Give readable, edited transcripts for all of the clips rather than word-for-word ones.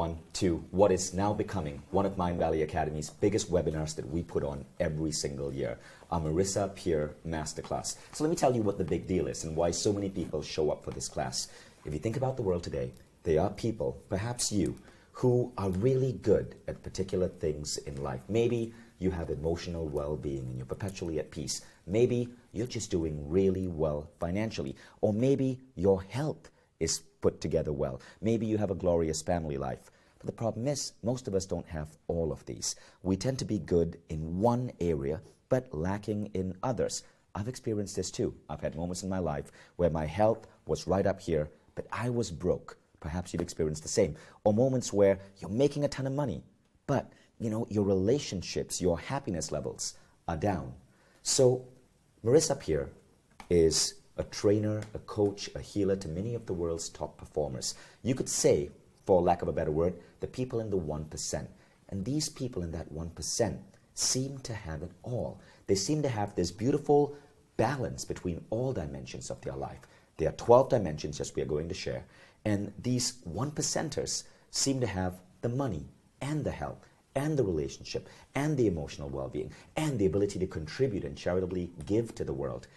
on to what is now becoming one of Mind Valley Academy's biggest webinars that we put on every single year, our Marissa Peer Masterclass. So let me tell you what the big deal is and why so many people show up for this class. If you think about the world today, there are people, perhaps you, who are really good at particular things in life. Maybe you have emotional well-being and you're perpetually at peace. Maybe you're just doing really well financially. Or maybe your health is put together well. Maybe you have a glorious family life. But the problem is, most of us don't have all of these. We tend to be good in one area, but lacking in others. I've experienced this too. I've had moments in my life where my health was right up here, but I was broke. Perhaps you've experienced the same. Or moments where you're making a ton of money, but your relationships, your happiness levels are down. So Marissa Peer is a trainer, a coach, a healer to many of the world's top performers. You could say, for lack of a better word, the people in the 1%. And these people in that 1% seem to have it all. They seem to have this beautiful balance between all dimensions of their life. There are 12 dimensions, as we are going to share. And these 1%ers seem to have the money and the health and the relationship and the emotional well-being and the ability to contribute and charitably give to the world.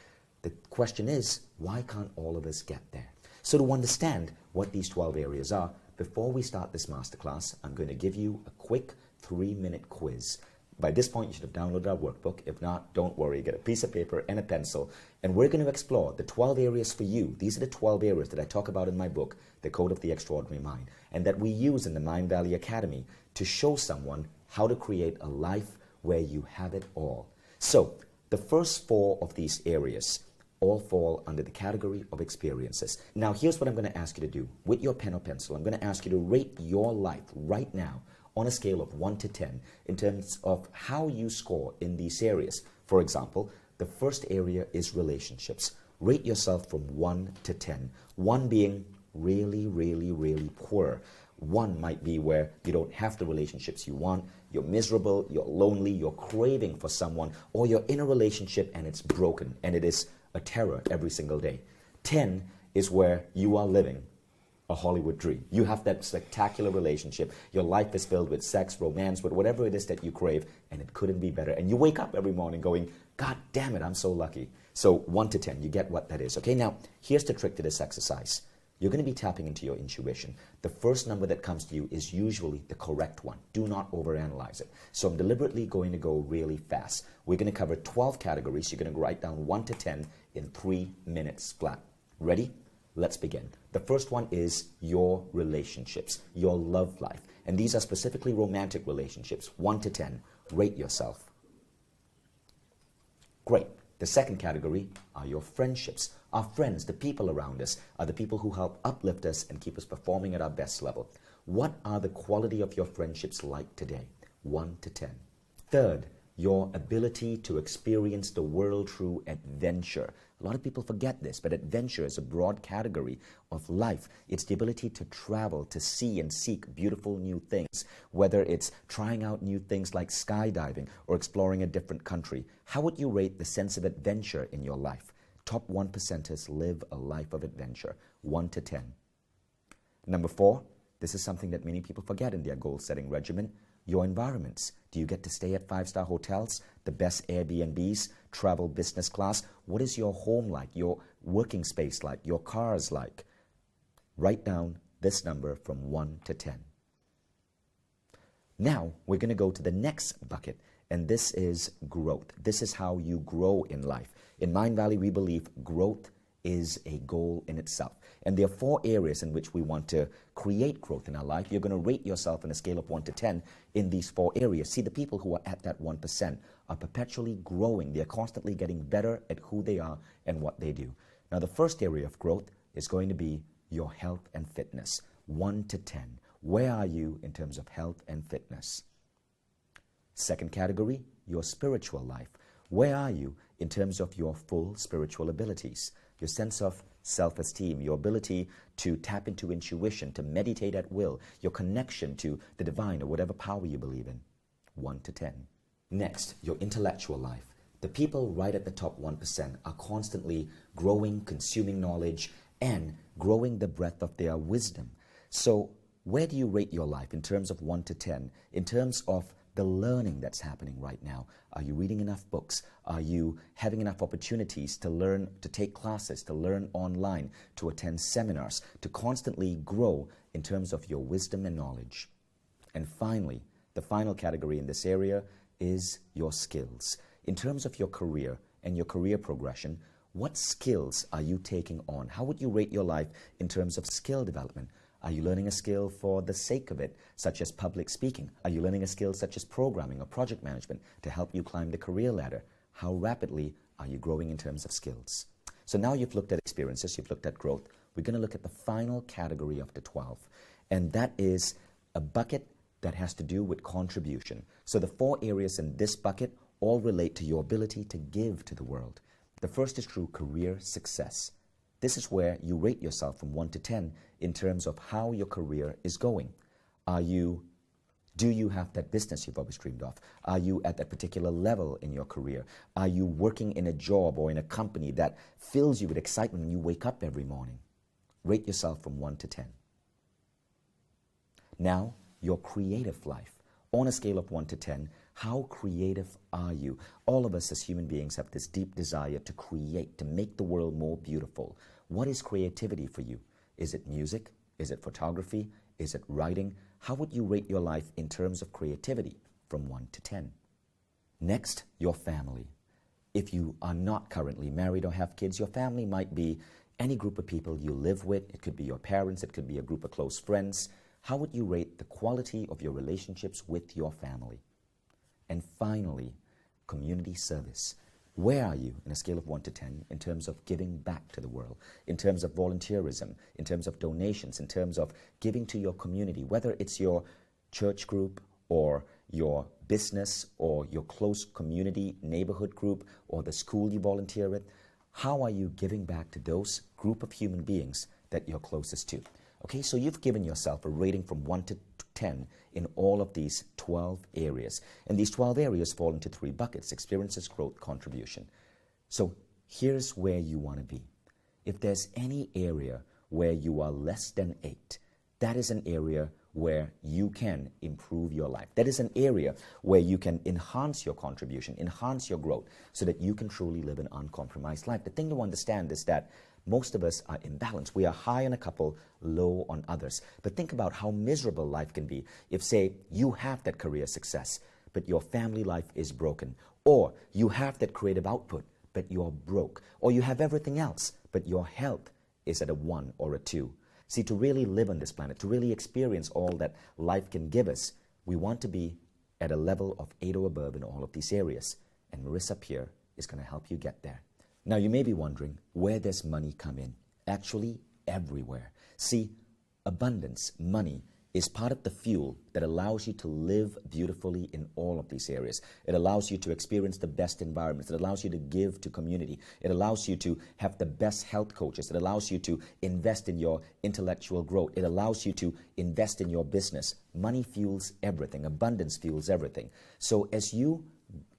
The question is, why can't all of us get there? So to understand what these 12 areas are, before we start this masterclass, I'm going to give you a quick 3-minute quiz. By this point, you should have downloaded our workbook. If not, don't worry. Get a piece of paper and a pencil. And we're going to explore the 12 areas for you. These are the 12 areas that I talk about in my book, The Code of the Extraordinary Mind, and that we use in the Mind Valley Academy to show someone how to create a life where you have it all. So the first 4 of these areas all fall under the category of experiences. Now, here's what I'm going to ask you to do. With your pen or pencil, I'm going to ask you to rate your life right now on a scale of 1 to 10 in terms of how you score in these areas. For example, the first area is relationships. Rate yourself from 1 to 10. 1 being really, really, really poor. 1 might be where you don't have the relationships you want, you're miserable, you're lonely, you're craving for someone, or you're in a relationship and it's broken and it is a terror every single day. 10 is where you are living a Hollywood dream. You have that spectacular relationship. Your life is filled with sex, romance, with whatever it is that you crave, and it couldn't be better. And you wake up every morning going, God damn it, I'm so lucky. So 1 to 10, you get what that is. Okay, now here's the trick to this exercise. You're going to be tapping into your intuition. The first number that comes to you is usually the correct one. Do not overanalyze it. So I'm deliberately going to go really fast. We're going to cover 12 categories. You're going to write down 1 to 10 in 3 minutes flat. Ready? Let's begin. The first one is your relationships, your love life. And these are specifically romantic relationships. 1 to 10. Rate yourself. Great. The second category are your friendships. Our friends, the people around us, are the people who help uplift us and keep us performing at our best level. What are the quality of your friendships like today? 1 to 10. Third, your ability to experience the world through adventure. A lot of people forget this, but adventure is a broad category of life. It's the ability to travel, to see and seek beautiful new things, whether it's trying out new things like skydiving or exploring a different country. How would you rate the sense of adventure in your life? Top 1%ers live a life of adventure, 1 to 10. Number 4, this is something that many people forget in their goal-setting regimen, your environments. Do you get to stay at 5-star hotels, the best Airbnbs, travel business class? What is your home like, your working space like, your cars like? Write down this number from 1 to 10. Now, we're going to go to the next bucket, and this is growth. This is how you grow in life. In Mind Valley, we believe growth is a goal in itself. And there are 4 areas in which we want to create growth in our life. You're going to rate yourself on a scale of 1 to 10 in these 4 areas. See, the people who are at that 1% are perpetually growing. They're constantly getting better at who they are and what they do. Now, the first area of growth is going to be your health and fitness, 1 to 10. Where are you in terms of health and fitness? Second category, your spiritual life. Where are you in terms of your full spiritual abilities? Your sense of self-esteem, your ability to tap into intuition, to meditate at will, your connection to the divine or whatever power you believe in, 1 to 10. Next, your intellectual life. The people right at the top 1% are constantly growing, consuming knowledge, and growing the breadth of their wisdom. So where do you rate your life in terms of 1 to 10, in terms of the learning that's happening right now? Are you reading enough books? Are you having enough opportunities to learn, to take classes, to learn online, to attend seminars, to constantly grow in terms of your wisdom and knowledge? And finally, the final category in this area is your skills. In terms of your career and your career progression, what skills are you taking on? How would you rate your life in terms of skill development? Are you learning a skill for the sake of it, such as public speaking? Are you learning a skill such as programming or project management to help you climb the career ladder? How rapidly are you growing in terms of skills? So now you've looked at experiences, you've looked at growth. We're going to look at the final category of the 12, and that is a bucket that has to do with contribution. So the 4 areas in this bucket all relate to your ability to give to the world. The first is through career success. This is where you rate yourself from 1 to 10 in terms of how your career is going. Do you have that business you've always dreamed of? Are you at that particular level in your career? Are you working in a job or in a company that fills you with excitement when you wake up every morning? Rate yourself from 1 to 10. Now, your creative life. On a scale of 1 to 10, how creative are you? All of us as human beings have this deep desire to create, to make the world more beautiful. What is creativity for you? Is it music? Is it photography? Is it writing? How would you rate your life in terms of creativity from 1 to 10? Next, your family. If you are not currently married or have kids, your family might be any group of people you live with. It could be your parents, it could be a group of close friends. How would you rate the quality of your relationships with your family? And finally, community service. Where are you in a scale of 1 to 10 in terms of giving back to the world, in terms of volunteerism, in terms of donations, in terms of giving to your community, whether it's your church group or your business or your close community neighborhood group or the school you volunteer with? How are you giving back to those group of human beings that you're closest to? Okay, so you've given yourself a rating from 1 to 10 in all of these 12 areas. And these 12 areas fall into 3 buckets: experiences, growth, contribution. So here's where you want to be. If there's any area where you are less than 8, that is an area where you can improve your life. That is an area where you can enhance your contribution, enhance your growth, so that you can truly live an uncompromised life. The thing to understand is that most of us are imbalanced. We are high on a couple, low on others. But think about how miserable life can be if, say, you have that career success, but your family life is broken. Or you have that creative output, but you're broke. Or you have everything else, but your health is at a 1 or a 2. See, to really live on this planet, to really experience all that life can give us, we want to be at a level of 8 or above in all of these areas. And Marissa Peer is going to help you get there. Now, you may be wondering, where does money come in? Actually, everywhere. See, abundance, money, is part of the fuel that allows you to live beautifully in all of these areas. It allows you to experience the best environments. It allows you to give to community. It allows you to have the best health coaches. It allows you to invest in your intellectual growth. It allows you to invest in your business. Money fuels everything. Abundance fuels everything. So as you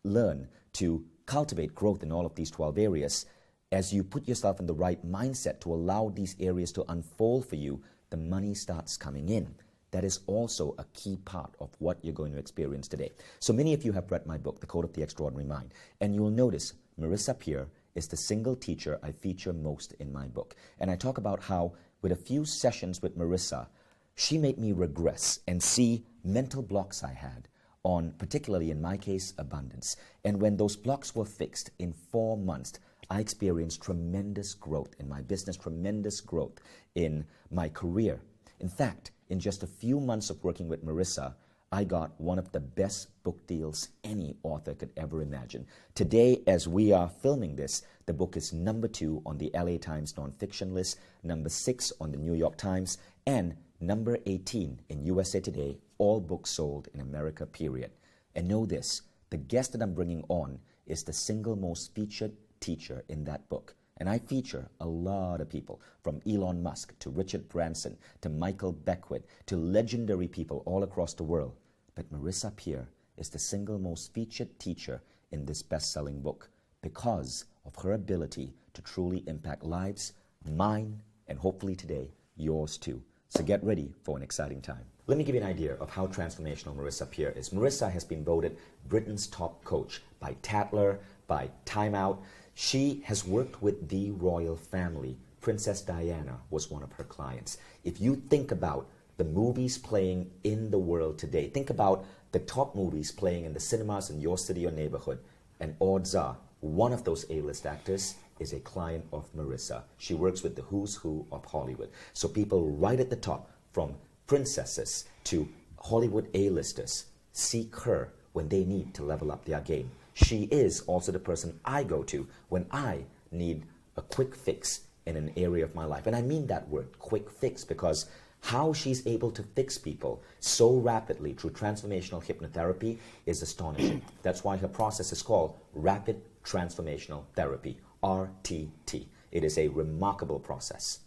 learn to cultivate growth in all of these 12 areas, as you put yourself in the right mindset to allow these areas to unfold for you, the money starts coming in. That is also a key part of what you're going to experience today. So many of you have read my book, The Code of the Extraordinary Mind, and you will notice Marissa Peer is the single teacher I feature most in my book. And I talk about how, with a few sessions with Marissa, she made me regress and see mental blocks I had on, particularly in my case, abundance. And when those blocks were fixed in 4 months, I experienced tremendous growth in my business, tremendous growth in my career. In fact, in just a few months of working with Marissa, I got one of the best book deals any author could ever imagine. Today, as we are filming this, the book is number 2 on the LA Times nonfiction list, number 6 on the New York Times, and number 18 in USA Today, all books sold in America, period. And know this, the guest that I'm bringing on is the single most featured teacher in that book. And I feature a lot of people, from Elon Musk to Richard Branson to Michael Beckwith to legendary people all across the world. But Marissa Peer is the single most featured teacher in this best-selling book because of her ability to truly impact lives, mine, and hopefully today, yours too. So get ready for an exciting time. Let me give you an idea of how transformational Marissa Peer is. Marissa has been voted Britain's top coach by Tatler, by Time Out. She has worked with the royal family. Princess Diana was one of her clients. If you think about the movies playing in the world today, think about the top movies playing in the cinemas in your city or neighborhood, and odds are one of those A-list actors is a client of Marissa. She works with the who's who of Hollywood. So people right at the top, from princesses to Hollywood A-listers, seek her when they need to level up their game. She is also the person I go to when I need a quick fix in an area of my life. And I mean that word, quick fix, because how she's able to fix people so rapidly through transformational hypnotherapy is astonishing. That's why her process is called Rapid Transformational Therapy, RTT. It is a remarkable process.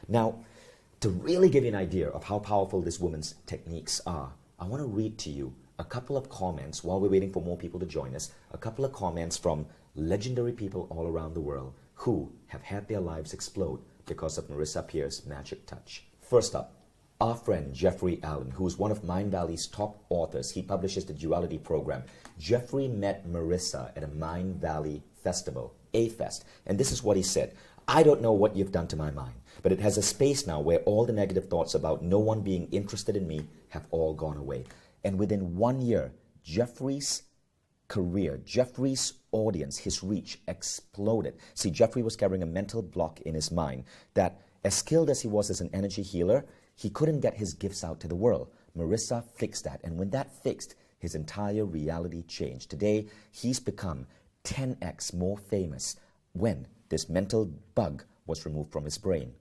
Now, to really give you an idea of how powerful this woman's techniques are, I want to read to you a couple of comments while we're waiting for more people to join us, a couple of comments from legendary people all around the world who have had their lives explode because of Marissa Peer's magic touch. First up, our friend Jeffrey Allen, who is one of Mindvalley's top authors. He publishes the Duality program. Jeffrey met Marissa at a Mindvalley festival, A-Fest, and this is what he said. I don't know what you've done to my mind, but it has a space now where all the negative thoughts about no one being interested in me have all gone away. And within 1 year, Jeffrey's career, Jeffrey's audience, his reach exploded. See, Jeffrey was carrying a mental block in his mind that, as skilled as he was as an energy healer, he couldn't get his gifts out to the world. Marissa fixed that, and when that fixed, his entire reality changed. Today, he's become 10x more famous when this mental bug was removed from his brain.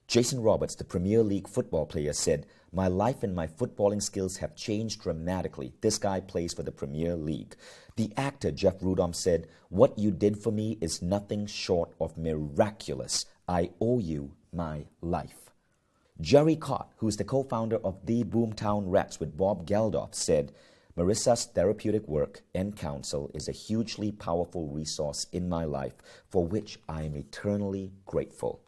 Jason Roberts, the Premier League football player, said, "My life and my footballing skills have changed dramatically. This guy plays for the Premier League." The actor Jeff Rudolph said, "What you did for me is nothing short of miraculous. I owe you my life." Jerry Cott, who is the co-founder of the Boomtown Rats with Bob Geldof, said, "Marissa's therapeutic work and counsel is a hugely powerful resource in my life for which I am eternally grateful."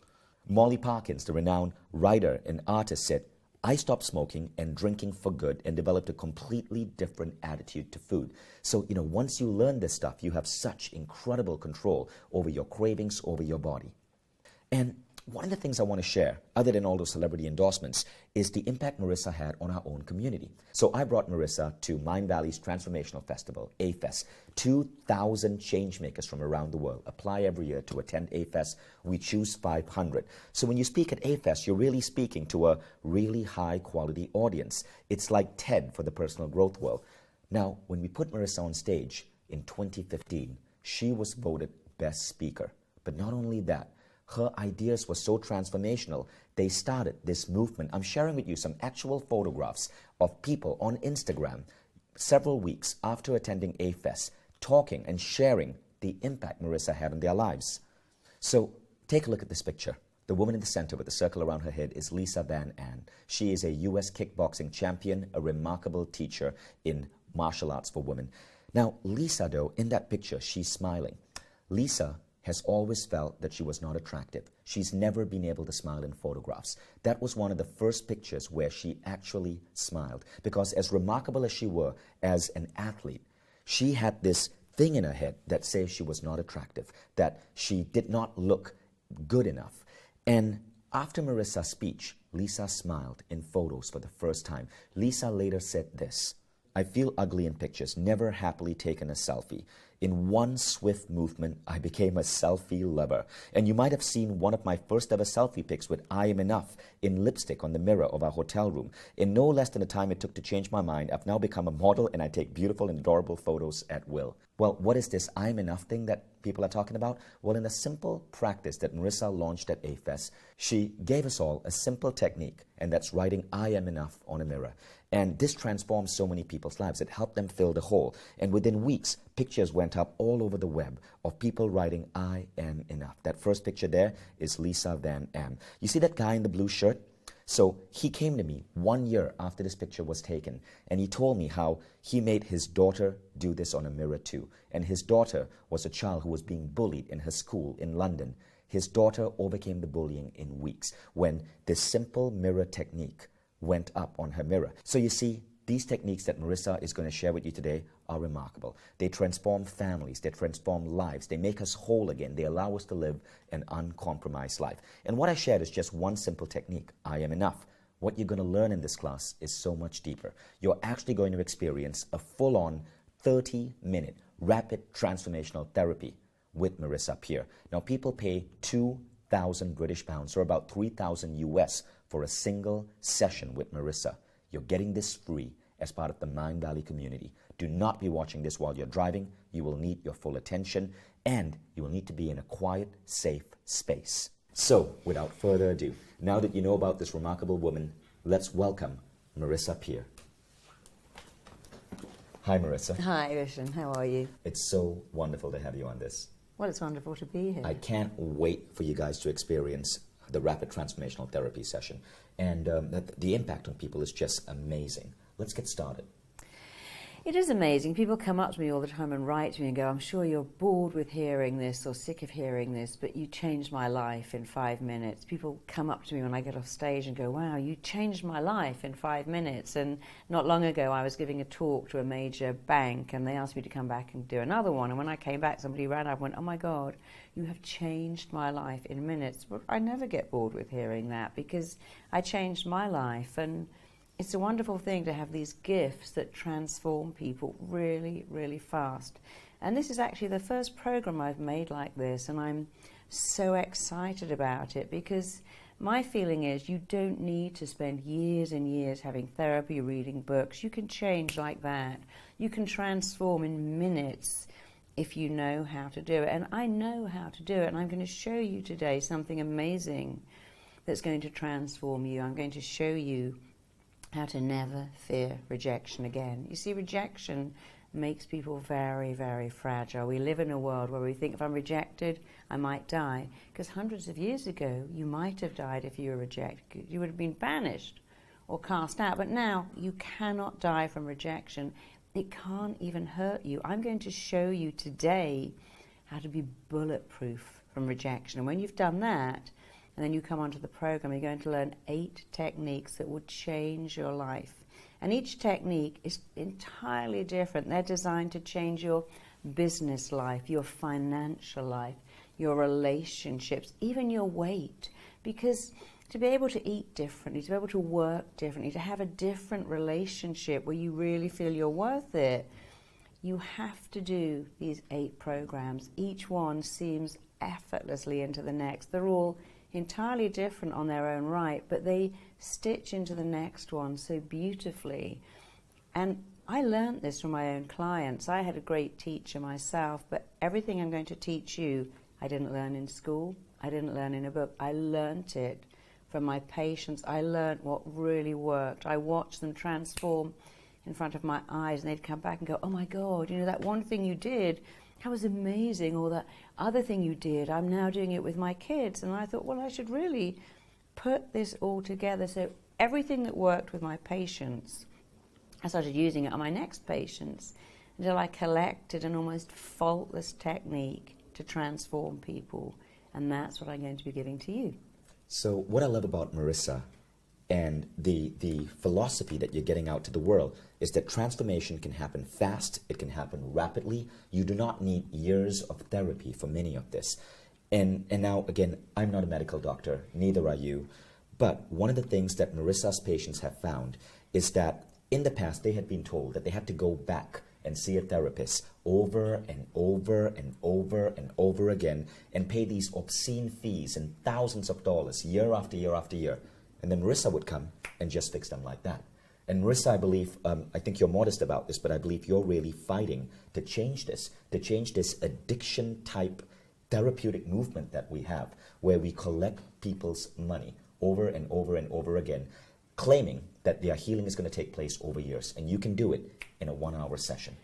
Molly Parkins, the renowned writer and artist, said, "I stopped smoking and drinking for good and developed a completely different attitude to food." So, once you learn this stuff, you have such incredible control over your cravings, over your body. And one of the things I want to share, other than all those celebrity endorsements, is the impact Marissa had on our own community. So I brought Marissa to Mindvalley's Transformational Festival, A-Fest. 2,000 changemakers from around the world apply every year to attend A-Fest. We choose 500. So when you speak at A-Fest, you're really speaking to a really high-quality audience. It's like TED for the personal growth world. Now, when we put Marissa on stage in 2015, she was voted Best Speaker. But not only that, her ideas were so transformational, they started this movement. I'm sharing with you some actual photographs of people on Instagram several weeks after attending A-Fest, talking and sharing the impact Marissa had on their lives. So take a look at this picture. The woman in the center with the circle around her head is Lisa Van Ann. She is a U.S. kickboxing champion, a remarkable teacher in martial arts for women. Now, Lisa, though, in that picture, she's smiling. Lisa has always felt that she was not attractive. She's never been able to smile in photographs. That was one of the first pictures where she actually smiled, because as remarkable as she were as an athlete, she had this thing in her head that says she was not attractive, that she did not look good enough. And after Marissa's speech, Lisa smiled in photos for the first time. Lisa later said this, "I feel ugly in pictures, never happily taken a selfie. In one swift movement, I became a selfie lover." And you might have seen one of my first ever selfie pics with "I am enough" in lipstick on the mirror of our hotel room. In no less than the time it took to change my mind, I've now become a model and I take beautiful and adorable photos at will. Well, what is this "I am enough" thing that people are talking about? Well, in a simple practice that Marissa launched at A-Fest, she gave us all a simple technique, and that's writing "I am enough" on a mirror. And this transformed so many people's lives. It helped them fill the hole. And within weeks, pictures went up all over the web of people writing "I am enough." That first picture there is Lisa Van Am. You see that guy in the blue shirt? So he came to me 1 year after this picture was taken, and he told me how he made his daughter do this on a mirror too. And his daughter was a child who was being bullied in her school in London. His daughter overcame the bullying in weeks when this simple mirror technique went up on her mirror. So you see, these techniques that Marissa is going to share with you today are remarkable. They transform families, they transform lives, they make us whole again, they allow us to live an uncompromised life. And what I shared is just one simple technique, I am enough. What you're going to learn in this class is so much deeper. You're actually going to experience a full-on 30-minute rapid transformational therapy with Marissa Peer. Now, people pay 2,000 British pounds, or about 3,000 US, for a single session with Marissa. You're getting this free as part of the Mind Valley community. Do not be watching this while you're driving. You will need your full attention, and you will need to be in a quiet, safe space. So, without further ado, now that you know about this remarkable woman, let's welcome Marissa Peer. Hi, Marissa. Hi, Vishen. How are you? It's so wonderful to have you on this. Well, it's wonderful to be here. I can't wait for you guys to experience the rapid transformational therapy session. And the impact on people is just amazing. Let's get started. It is amazing. People come up to me all the time and write to me and go, I'm sure you're bored with hearing this or sick of hearing this, but you changed my life in 5 minutes. People come up to me when I get off stage and go, wow, you changed my life in 5 minutes. And not long ago, I was giving a talk to a major bank, and they asked me to come back and do another one. And when I came back, somebody ran up and went, oh my God, you have changed my life in minutes. But I never get bored with hearing that, because I changed my life. And it's a wonderful thing to have these gifts that transform people really, really fast. And this is actually the first program I've made like this, and I'm so excited about it, because my feeling is you don't need to spend years and years having therapy, reading books. You can change like that. You can transform in minutes if you know how to do it. And I know how to do it, and I'm going to show you today something amazing that's going to transform you. I'm going to show you how to never fear rejection again. You see, rejection makes people very, very fragile. We live in a world where we think, if I'm rejected, I might die. Because hundreds of years ago, you might have died if you were rejected. You would have been banished or cast out. But now, you cannot die from rejection. It can't even hurt you. I'm going to show you today how to be bulletproof from rejection. And when you've done that, and then you come onto the program, you're going to learn 8 techniques that will change your life. And each technique is entirely different. They're designed to change your business life, your financial life, your relationships, even your weight. Because to be able to eat differently, to be able to work differently, to have a different relationship where you really feel you're worth it, you have to do these 8 programs. Each one seems effortlessly into the next. They're all entirely different on their own right, but they stitch into the next one so beautifully. And I learned this from my own clients. I had a great teacher myself, but everything I'm going to teach you, I didn't learn in school, I didn't learn in a book. I learned it from my patients. I learned what really worked. I watched them transform in front of my eyes, and they'd come back and go, oh my God, you know, that one thing you did, that was amazing, or that other thing you did, I'm now doing it with my kids. And I thought, well, I should really put this all together. So everything that worked with my patients, I started using it on my next patients, until I collected an almost faultless technique to transform people. And that's what I'm going to be giving to you. So what I love about Marissa and the philosophy that you're getting out to the world is that transformation can happen fast, it can happen rapidly. You do not need years of therapy for many of this. And now, again, I'm not a medical doctor, neither are you, but one of the things that Marissa's patients have found is that in the past they had been told that they had to go back and see a therapist over and over and over and over again and pay these obscene fees and thousands of dollars year after year after year. And then Marissa would come and just fix them like that. And Marissa, I believe, I think you're modest about this, but I believe you're really fighting to change this addiction-type therapeutic movement that we have, where we collect people's money over and over and over again, claiming that their healing is going to take place over years. And you can do it in a 1-hour session.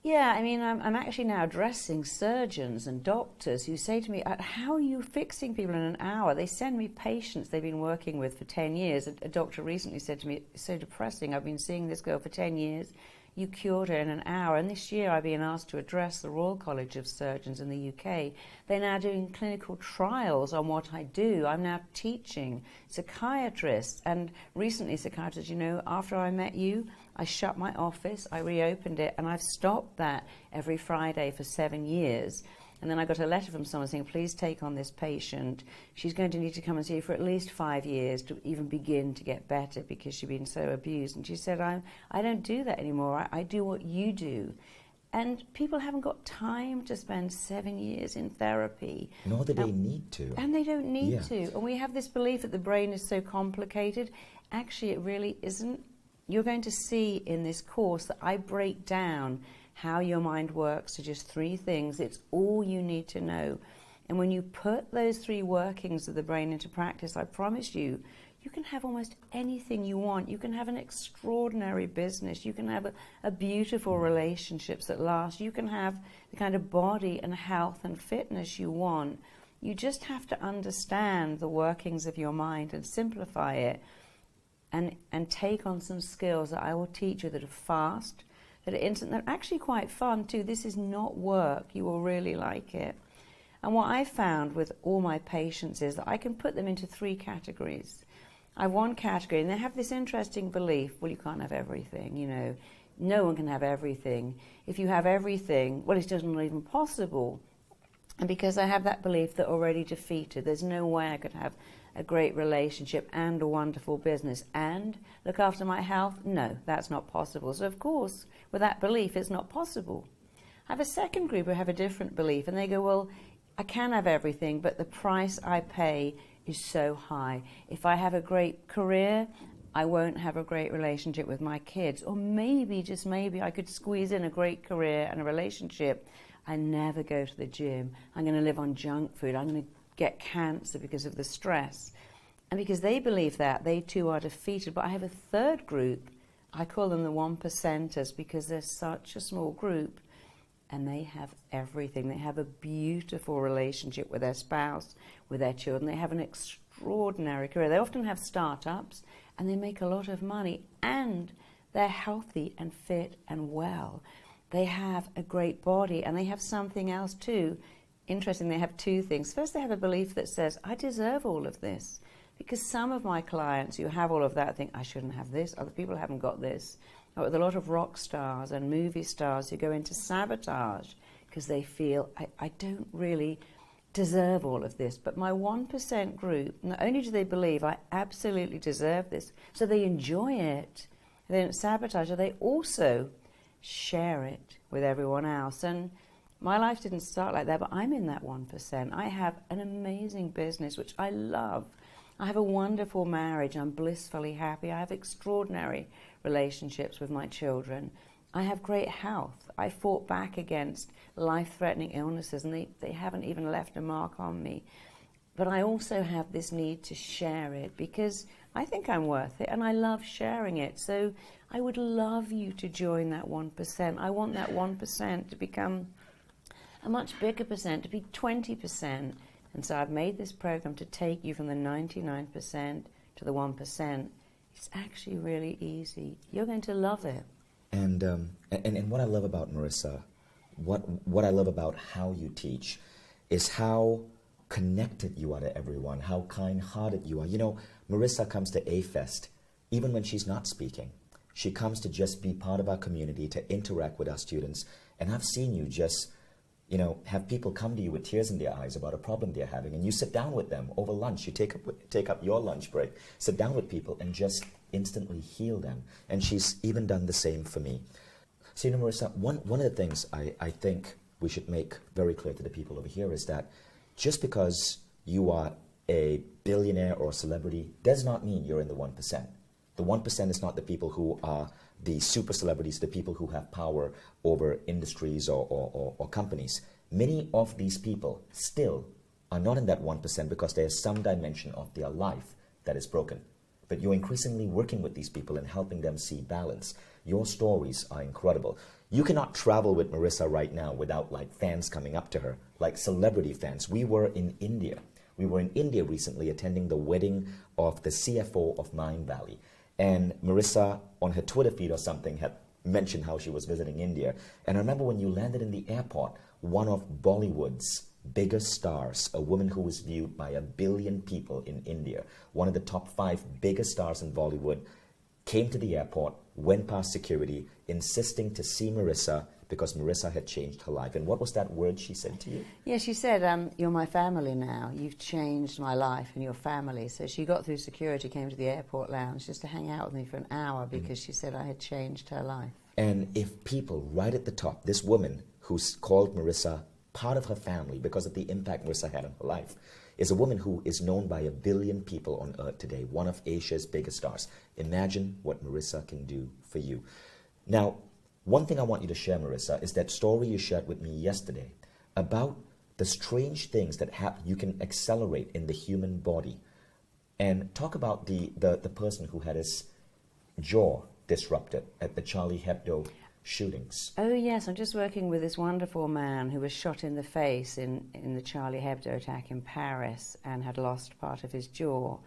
Yeah, I mean, I'm actually now addressing surgeons and doctors who say to me, how are you fixing people in an hour? They send me patients they've been working with for 10 years. A doctor recently said to me, it's so depressing. I've been seeing this girl for 10 years. You cured her in an hour. And this year I've been asked to address the Royal College of Surgeons in the UK. They're now doing clinical trials on what I do. I'm now teaching psychiatrists. And recently psychiatrists, you know, after I met you, I shut my office, I reopened it, and I've stopped that every Friday for 7 years. And then I got a letter from someone saying, please take on this patient. She's going to need to come and see you for at least 5 years to even begin to get better because she's been so abused. And she said, I don't do that anymore. I do what you do. And people haven't got time to spend 7 years in therapy. Nor do they need to. And they don't need to. And we have this belief that the brain is so complicated. Actually, it really isn't. You're going to see in this course that I break down how your mind works to just 3 things. It's all you need to know. And when you put those 3 workings of the brain into practice, I promise you, you can have almost anything you want. You can have an extraordinary business. You can have a beautiful relationships that last. You can have the kind of body and health and fitness you want. You just have to understand the workings of your mind and simplify it. And take on some skills that I will teach you that are fast, that are instant, that are actually quite fun too. This is not work. You will really like it. And what I found with all my patients is that I can put them into 3 categories. I have one category, and they have this interesting belief, well, you can't have everything, you know. No one can have everything. If you have everything, well, it's just not even possible. And because I have that belief that already defeated, there's no way I could have a great relationship and a wonderful business and look after my health? No, that's not possible. So of course, with that belief, it's not possible. I have a second group who have a different belief, and they go, well, I can have everything, but the price I pay is so high. If I have a great career, I won't have a great relationship with my kids. Or maybe, just maybe, I could squeeze in a great career and a relationship. I never go to the gym. I'm going to live on junk food. I'm going to get cancer because of the stress. And because they believe that, they too are defeated. But I have a third group. I call them the 1%ers because they're such a small group, and they have everything. They have a beautiful relationship with their spouse, with their children. They have an extraordinary career. They often have startups, and they make a lot of money, and they're healthy and fit and well. They have a great body, and they have something else too. Interesting, they have 2 things. First, they have a belief that says, I deserve all of this. Because some of my clients who have all of that think, I shouldn't have this, other people haven't got this. Or with a lot of rock stars and movie stars who go into sabotage because they feel, I don't really deserve all of this. But my 1% group, not only do they believe I absolutely deserve this, so they enjoy it, they don't sabotage it, they also share it with everyone else. And my life didn't start like that, but I'm in that 1%. I have an amazing business, which I love. I have a wonderful marriage. I'm blissfully happy. I have extraordinary relationships with my children. I have great health. I fought back against life-threatening illnesses, and they haven't even left a mark on me. But I also have this need to share it because I think I'm worth it, and I love sharing it. So I would love you to join that 1%. I want that 1% to become a much bigger percent, to be 20%. And so I've made this program to take you from the 99% to the 1%. It's actually really easy. You're going to love it. And what I love about Marissa, what I love about how you teach is how connected you are to everyone, how kind-hearted you are. You know, Marissa comes to A-Fest even when she's not speaking. She comes to just be part of our community, to interact with our students. And I've seen you just, you know, have people come to you with tears in their eyes about a problem they're having, and you sit down with them over lunch. You take up your lunch break, sit down with people, and just instantly heal them. And she's even done the same for me. So, you know, Marissa, one of the things I think we should make very clear to the people over here is that just because you are a billionaire or a celebrity does not mean you're in the 1%. The 1% is not the people who are the super celebrities, the people who have power over industries or companies. Many of these people still are not in that 1% because there's some dimension of their life that is broken. But you're increasingly working with these people and helping them see balance. Your stories are incredible. You cannot travel with Marissa right now without like fans coming up to her, like celebrity fans. We were in India. We were in India recently attending the wedding of the CFO of Mind Valley. And Marissa, on her Twitter feed or something, had mentioned how she was visiting India. And I remember when you landed in the airport, one of Bollywood's biggest stars, a woman who was viewed by 1 billion people in India, one of the top 5 biggest stars in Bollywood, came to the airport, went past security, insisting to see Marissa because Marissa had changed her life. And what was that word she said to you? Yeah, she said, you're my family now. You've changed my life and your family. So she got through security, came to the airport lounge just to hang out with me for an hour because she said I had changed her life. And if people right at the top, this woman who's called Marissa part of her family because of the impact Marissa had on her life, is a woman who is known by 1 billion people on earth today, one of Asia's biggest stars. Imagine what Marissa can do for you. Now, one thing I want you to share, Marissa, is that story you shared with me yesterday about the strange things that you can accelerate in the human body. And talk about the person who had his jaw disrupted at the Charlie Hebdo shootings. Oh yes, I'm just working with this wonderful man who was shot in the face in the Charlie Hebdo attack in Paris and had lost part of his jaw.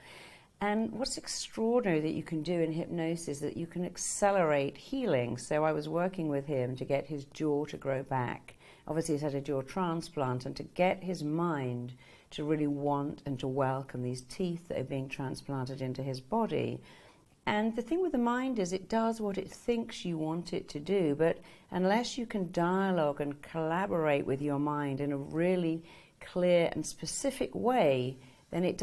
And what's extraordinary that you can do in hypnosis is that you can accelerate healing. So I was working with him to get his jaw to grow back. Obviously he's had a jaw transplant, and to get his mind to really want and to welcome these teeth that are being transplanted into his body. And the thing with the mind is it does what it thinks you want it to do, but unless you can dialogue and collaborate with your mind in a really clear and specific way, then it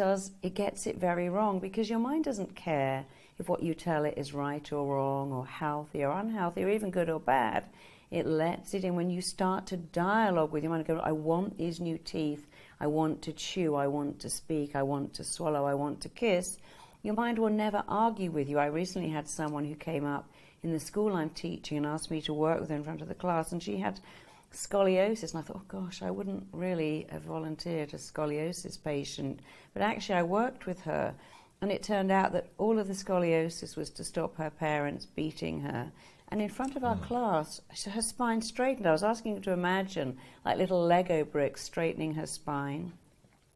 gets it very wrong, because your mind doesn't care if what you tell it is right or wrong or healthy or unhealthy or even good or bad. It lets it in. When you start to dialogue with your mind and go, I want these new teeth, I want to chew, I want to speak, I want to swallow, I want to kiss, your mind will never argue with you. I recently had someone who came up in the school I'm teaching and asked me to work with her in front of the class, and she had scoliosis, and I thought, oh gosh, I wouldn't really have volunteered a scoliosis patient, but actually I worked with her, and it turned out that all of the scoliosis was to stop her parents beating her. And in front of our class, her spine straightened. I was asking her to imagine like little Lego bricks straightening her spine,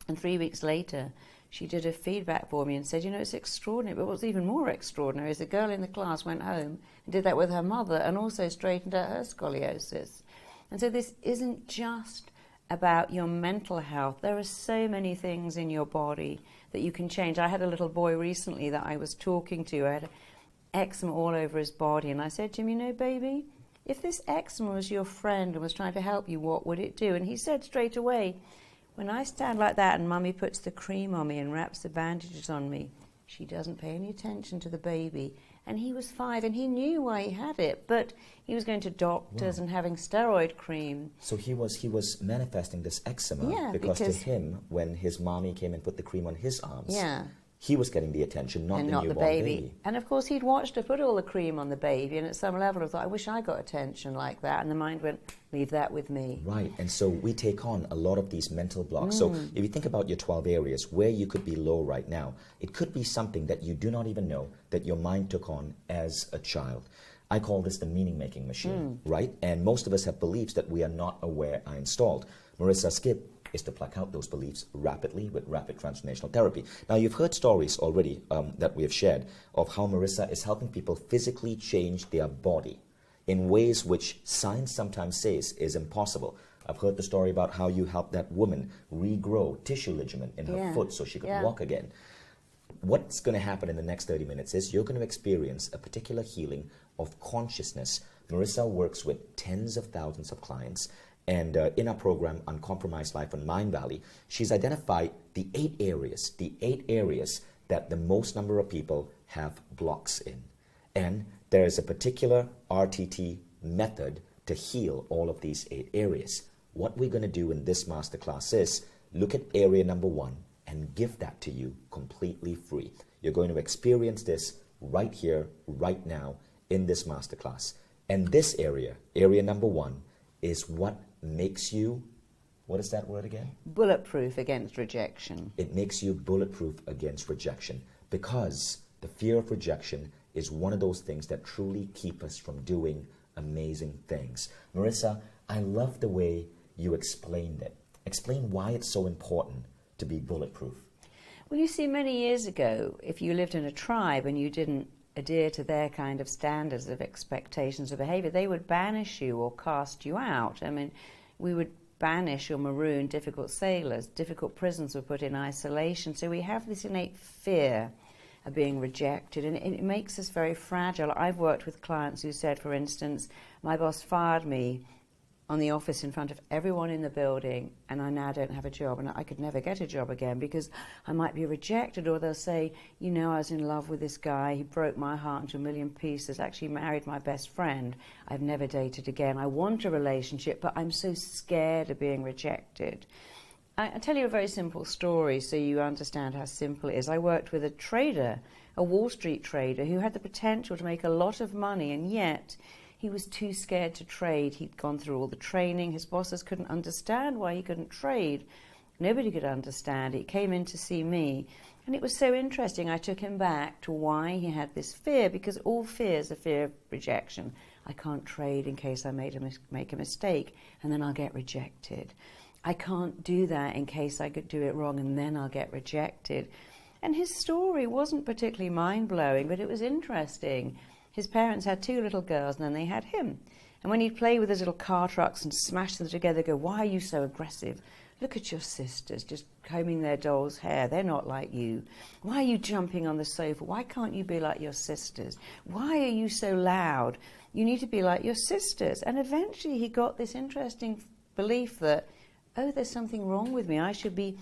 and 3 weeks later she did a feedback for me and said, you know, it's extraordinary, but what's even more extraordinary is a girl in the class went home and did that with her mother and also straightened out her scoliosis. And so this isn't just about your mental health. There are so many things in your body that you can change. I had a little boy recently that I was talking to. I had eczema all over his body, and I said to him, you know, baby, if this eczema was your friend and was trying to help you, what would it do? And he said straight away, when I stand like that and Mummy puts the cream on me and wraps the bandages on me, she doesn't pay any attention to the baby. And he was 5 and he knew why he had it, but he was going to doctors and having steroid cream. So he was manifesting this eczema because to him, when his mommy came and put the cream on his arms, he was getting the attention, not the newborn baby. And of course he'd watched her put all the cream on the baby, and at some level I thought, I wish I got attention like that, and the mind went, leave that with me. Right, and so we take on a lot of these mental blocks. So if you think about your 12 areas where you could be low right now, it could be something that you do not even know that your mind took on as a child. I call this the meaning-making machine, right? And most of us have beliefs that we are not aware are installed. Marissa's skip is to pluck out those beliefs rapidly with rapid transformational therapy. Now, you've heard stories already that we have shared of how Marissa is helping people physically change their body in ways which science sometimes says is impossible. I've heard the story about how you helped that woman regrow tissue ligament in her foot so she could walk again. What's going to happen in the next 30 minutes is you're going to experience a particular healing of consciousness. Marissa works with tens of thousands of clients, and in our program, Uncompromised Life on Mind Valley, she's identified the 8 areas that the most number of people have blocks in. And there is a particular RTT method to heal all of these 8 areas. What we're going to do in this masterclass is look at area number 1 and give that to you completely free. You're going to experience this right here, right now, in this masterclass. And this area number 1, is what makes you, what is that word again? Bulletproof against rejection. It makes you bulletproof against rejection, because the fear of rejection is one of those things that truly keep us from doing amazing things. Marissa, I love the way you explained it. Explain why it's so important to be bulletproof. Well, you see, many years ago, if you lived in a tribe and you didn't adhere to their kind of standards of expectations of behavior, they would banish you or cast you out. I mean, we would banish or maroon difficult sailors. Difficult prisoners were put in isolation. So we have this innate fear of being rejected, and it makes us very fragile. I've worked with clients who said, for instance, my boss fired me on the office in front of everyone in the building, and I now don't have a job, and I could never get a job again because I might be rejected. Or they'll say, you know, I was in love with this guy, he broke my heart into a million pieces, actually married my best friend, I've never dated again, I want a relationship, but I'm so scared of being rejected. I'll tell you a very simple story so you understand how simple it is. I worked with a trader, a Wall Street trader, who had the potential to make a lot of money, and yet he was too scared to trade. He'd gone through all the training. His bosses couldn't understand why he couldn't trade. Nobody could understand it. He came in to see me, and it was so interesting. I took him back to why he had this fear, because all fear is a fear of rejection. I can't trade in case I make a mistake, and then I'll get rejected. I can't do that in case I could do it wrong, and then I'll get rejected. And his story wasn't particularly mind-blowing, but it was interesting. His parents had 2 little girls, and then they had him. And when he'd play with his little car trucks and smash them together, go, why are you so aggressive? Look at your sisters just combing their doll's hair. They're not like you. Why are you jumping on the sofa? Why can't you be like your sisters? Why are you so loud? You need to be like your sisters. And eventually he got this interesting belief that, oh, there's something wrong with me. I should be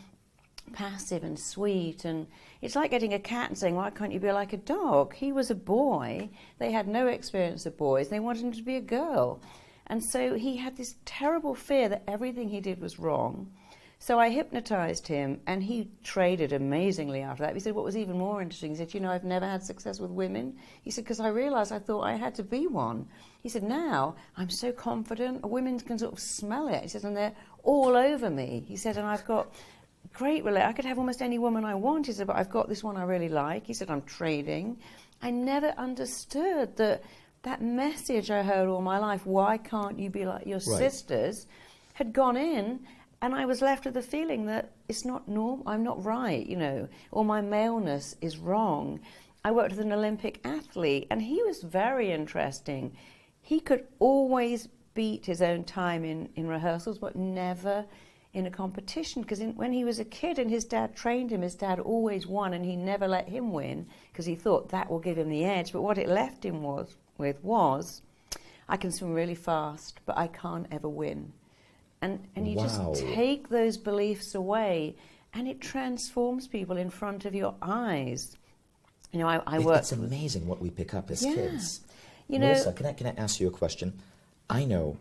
passive and sweet, and it's like getting a cat and saying, why can't you be like a dog? He was a boy. They had no experience of boys. They wanted him to be a girl. And so he had this terrible fear that everything he did was wrong. So I hypnotized him, and he traded amazingly after that. He said what was even more interesting, he said, you know, I've never had success with women. He said, because I realized I thought I had to be one. He said, now I'm so confident, women can sort of smell it. He said, and they're all over me. He said, and I've got great I could have almost any woman I want. He said, but I've got this one I really like. He said, I'm trading. I never understood that message I heard all my life, why can't you be like your sisters, had gone in, and I was left with the feeling that it's not normal, I'm not right, you know, or my maleness is wrong. I worked with an Olympic athlete, and he was very interesting. He could always beat his own time in rehearsals, but never in a competition, because when he was a kid and his dad trained him, his dad always won, and he never let him win because he thought that will give him the edge. But what it left him was I can swim really fast, but I can't ever win. And you just take those beliefs away, and it transforms people in front of your eyes. You know, I work. It's amazing what we pick up as kids. You know, Melissa, can I ask you a question? I know,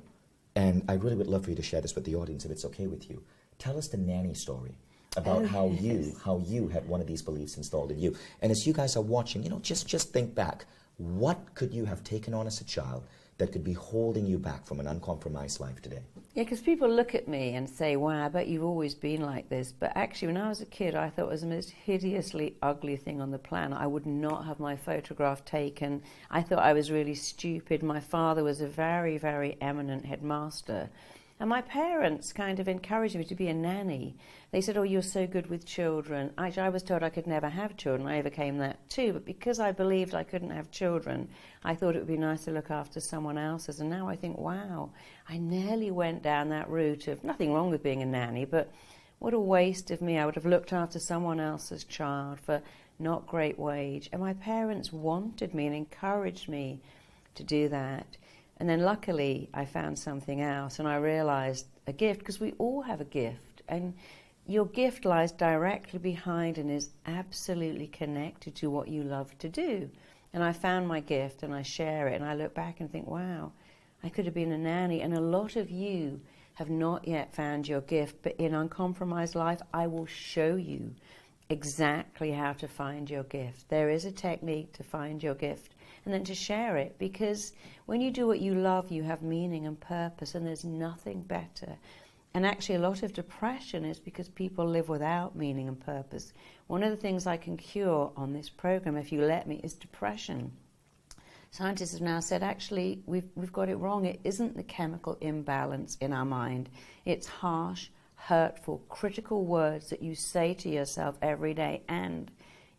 and I really would love for you to share this with the audience if it's okay with you. Tell us the nanny story about how you had one of these beliefs installed in you. And as you guys are watching, you know, just think back. What could you have taken on as a child that could be holding you back from an uncompromised life today? Yeah, because people look at me and say, wow, I bet you've always been like this. But actually, when I was a kid, I thought it was the most hideously ugly thing on the planet. I would not have my photograph taken. I thought I was really stupid. My father was a very, very eminent headmaster. And my parents kind of encouraged me to be a nanny. They said, oh, you're so good with children. I was told I could never have children. I overcame that too. But because I believed I couldn't have children, I thought it would be nice to look after someone else's. And now I think, wow, I nearly went down that route of nothing wrong with being a nanny, but what a waste of me. I would have looked after someone else's child for not great wage. And my parents wanted me and encouraged me to do that. And then luckily I found something else, and I realized a gift, because we all have a gift, and your gift lies directly behind and is absolutely connected to what you love to do. And I found my gift and I share it, and I look back and think, wow, I could have been a nanny. And a lot of you have not yet found your gift, but in Uncompromised Life I will show you exactly how to find your gift. There is a technique to find your gift and then to share it, because when you do what you love, you have meaning and purpose, and there's nothing better. And actually a lot of depression is because people live without meaning and purpose. One of the things I can cure on this program, if you let me, is depression. Scientists have now said, actually, we've got it wrong. It isn't the chemical imbalance in our mind. It's harsh, hurtful, critical words that you say to yourself every day, and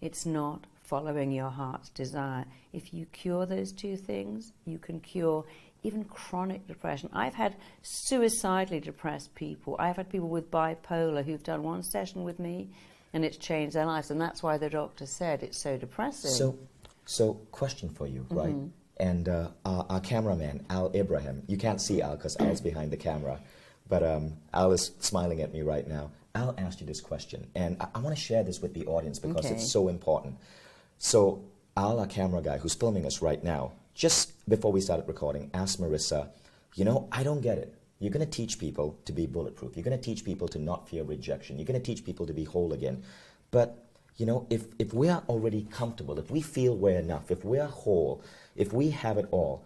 it's not following your heart's desire. If you cure those two things, you can cure even chronic depression. I've had suicidally depressed people. I've had people with bipolar who've done one session with me and it's changed their lives, and that's why the doctor said it's so depressing. So question for you, right? And our cameraman, Al Ibrahim, you can't see Al because Al's behind the camera, but Al is smiling at me right now. Al asked you this question, and I want to share this with the audience because it's so important. So Al, our camera guy, who's filming us right now, just before we started recording, asked Marissa, you know, I don't get it. You're going to teach people to be bulletproof. You're going to teach people to not fear rejection. You're going to teach people to be whole again. But, you know, if we are already comfortable, if we feel we're enough, if we're whole, if we have it all,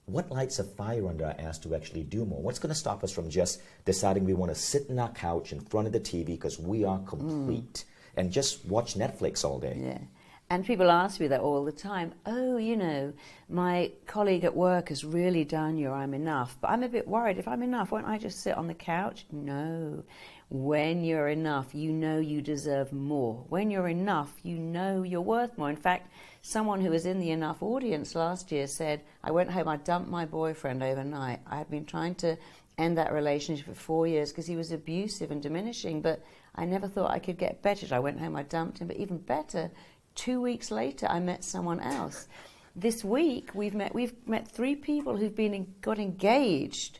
what lights a fire under our ass to actually do more? What's going to stop us from just deciding we want to sit in our couch in front of the TV because we are complete and just watch Netflix all day? Yeah. And people ask me that all the time. Oh, you know, my colleague at work has really done your I'm enough. But I'm a bit worried. If I'm enough, won't I just sit on the couch? No. When you're enough, you know you deserve more. When you're enough, you know you're worth more. In fact, someone who was in the Enough audience last year said, I went home, I dumped my boyfriend overnight. I had been trying to end that relationship for 4 years because he was abusive and diminishing, but I never thought I could get better. I went home, I dumped him, but even better, 2 weeks later, I met someone else. This week, we've met 3 people who've got engaged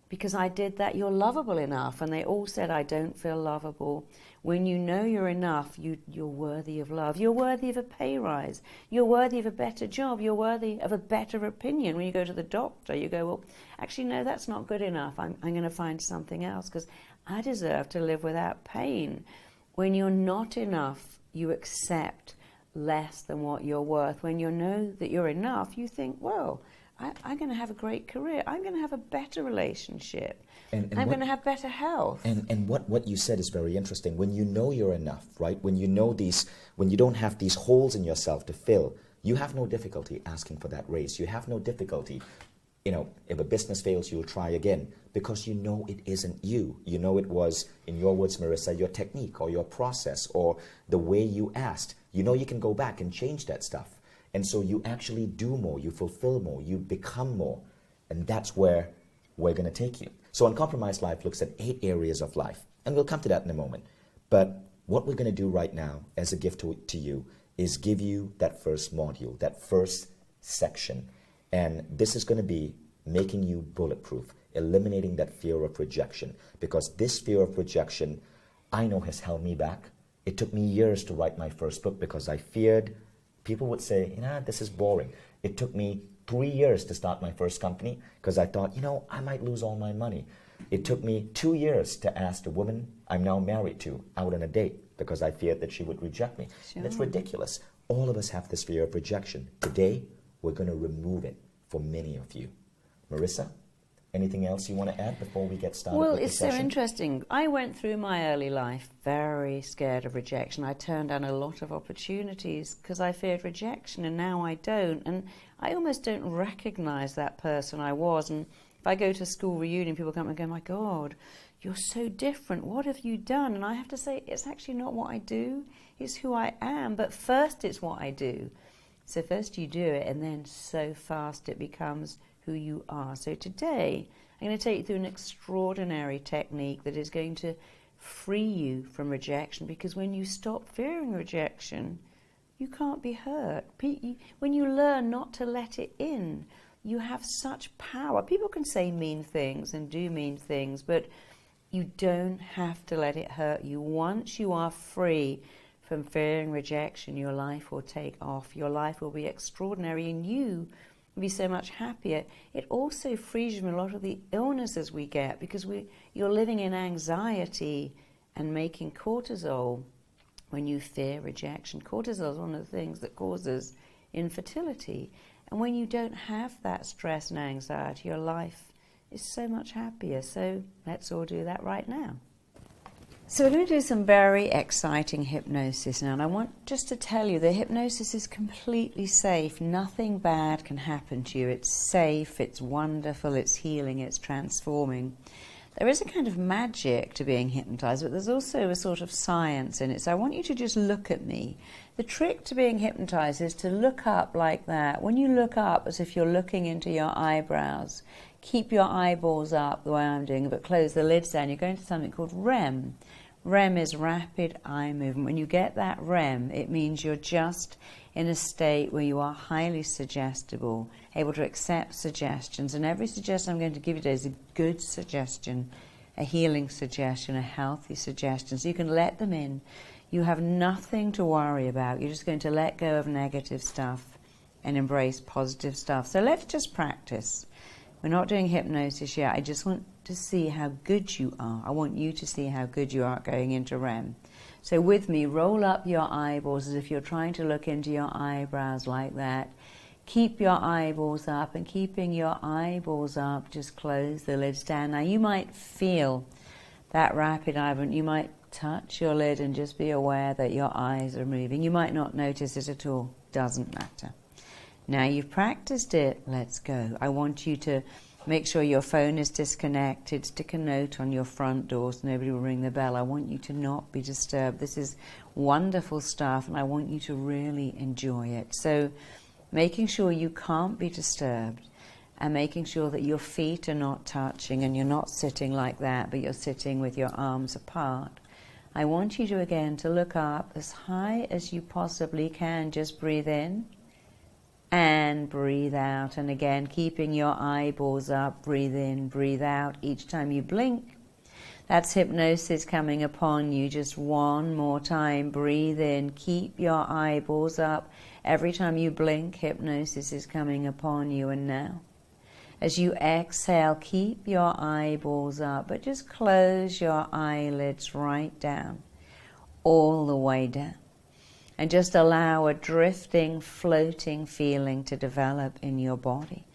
because I did that. You're lovable enough. And they all said, I don't feel lovable. When you know you're enough, you're worthy of love. You're worthy of a pay rise. You're worthy of a better job. You're worthy of a better opinion. When you go to the doctor, you go, well, actually, no, that's not good enough. I'm going to find something else because I deserve to live without pain. When you're not enough, you accept less than what you're worth. When you know that you're enough, you think, well, I'm going to have a great career. I'm going to have a better relationship. And I'm going to have better health. And what you said is very interesting. When you know you're enough, right? When you know when you don't have these holes in yourself to fill, you have no difficulty asking for that raise. You have no difficulty, you know, if a business fails, you'll try again because you know it isn't you. You know it was, in your words, Marissa, your technique or your process or the way you asked. You know you can go back and change that stuff. And so you actually do more, you fulfill more, you become more. And that's where we're going to take you. So Uncompromised Life looks at 8 areas of life. And we'll come to that in a moment. But what we're going to do right now as a gift to you is give you that first module, that first section. And this is going to be making you bulletproof, eliminating that fear of rejection. Because this fear of rejection, I know, has held me back. It took me years to write my first book because I feared people would say, you know, this is boring. It took me 3 years to start my first company because I thought, you know, I might lose all my money. It took me 2 years to ask the woman I'm now married to out on a date because I feared that she would reject me. Sure. That's ridiculous. All of us have this fear of rejection. Today, we're going to remove it for many of you. Marissa? Anything else you want to add before we get started? Well, with it's the session? so interesting. I went through my early life very scared of rejection. I turned down a lot of opportunities because I feared rejection, and now I don't. And I almost don't recognize that person I was. And if I go to a school reunion, people come and go, my God, you're so different. What have you done? And I have to say, it's actually not what I do. It's who I am. But first, it's what I do. So first you do it, and then so fast it becomes who you are. So today, I'm going to take you through an extraordinary technique that is going to free you from rejection, because when you stop fearing rejection, you can't be hurt. When you learn not to let it in, you have such power. People can say mean things and do mean things, but you don't have to let it hurt you. Once you are free from fearing rejection, your life will take off. Your life will be extraordinary, and you be so much happier. It also frees you from a lot of the illnesses we get because you're living in anxiety and making cortisol when you fear rejection. Cortisol is one of the things that causes infertility. And when you don't have that stress and anxiety, your life is so much happier. So let's all do that right now. So we're going to do some very exciting hypnosis now, and I want just to tell you the hypnosis is completely safe. Nothing bad can happen to you. It's safe, it's wonderful, it's healing, it's transforming. There is a kind of magic to being hypnotized, but there's also a sort of science in it. So I want you to just look at me. The trick to being hypnotized is to look up like that. When you look up as if you're looking into your eyebrows, keep your eyeballs up the way I'm doing, but close the lids down. You're going to something called REM. REM is rapid eye movement. When you get that REM, it means you're just in a state where you are highly suggestible, able to accept suggestions. And every suggestion I'm going to give you today is a good suggestion, a healing suggestion, a healthy suggestion. So you can let them in. You have nothing to worry about. You're just going to let go of negative stuff and embrace positive stuff. So let's just practice. We're not doing hypnosis yet. I just want to see how good you are. I want you to see how good you are going into REM. So with me, roll up your eyeballs as if you're trying to look into your eyebrows like that. Keep your eyeballs up, and keeping your eyeballs up, just close the lids down. Now you might feel that rapid eye movement. You might touch your lid and just be aware that your eyes are moving. You might not notice it at all. Doesn't matter. Now you've practiced it, let's go. I want you to make sure your phone is disconnected. Stick a note on your front door so nobody will ring the bell. I want you to not be disturbed. This is wonderful stuff, and I want you to really enjoy it. So making sure you can't be disturbed, and making sure that your feet are not touching and you're not sitting like that, but you're sitting with your arms apart. I want you to, again, to look up as high as you possibly can. Just breathe in and breathe out. And again, keeping your eyeballs up, breathe in, breathe out. Each time you blink, that's hypnosis coming upon you. Just one more time, breathe in, keep your eyeballs up. Every time you blink, hypnosis is coming upon you. And now, as you exhale, keep your eyeballs up, but just close your eyelids right down, all the way down. And just allow a drifting, floating feeling to develop in your body.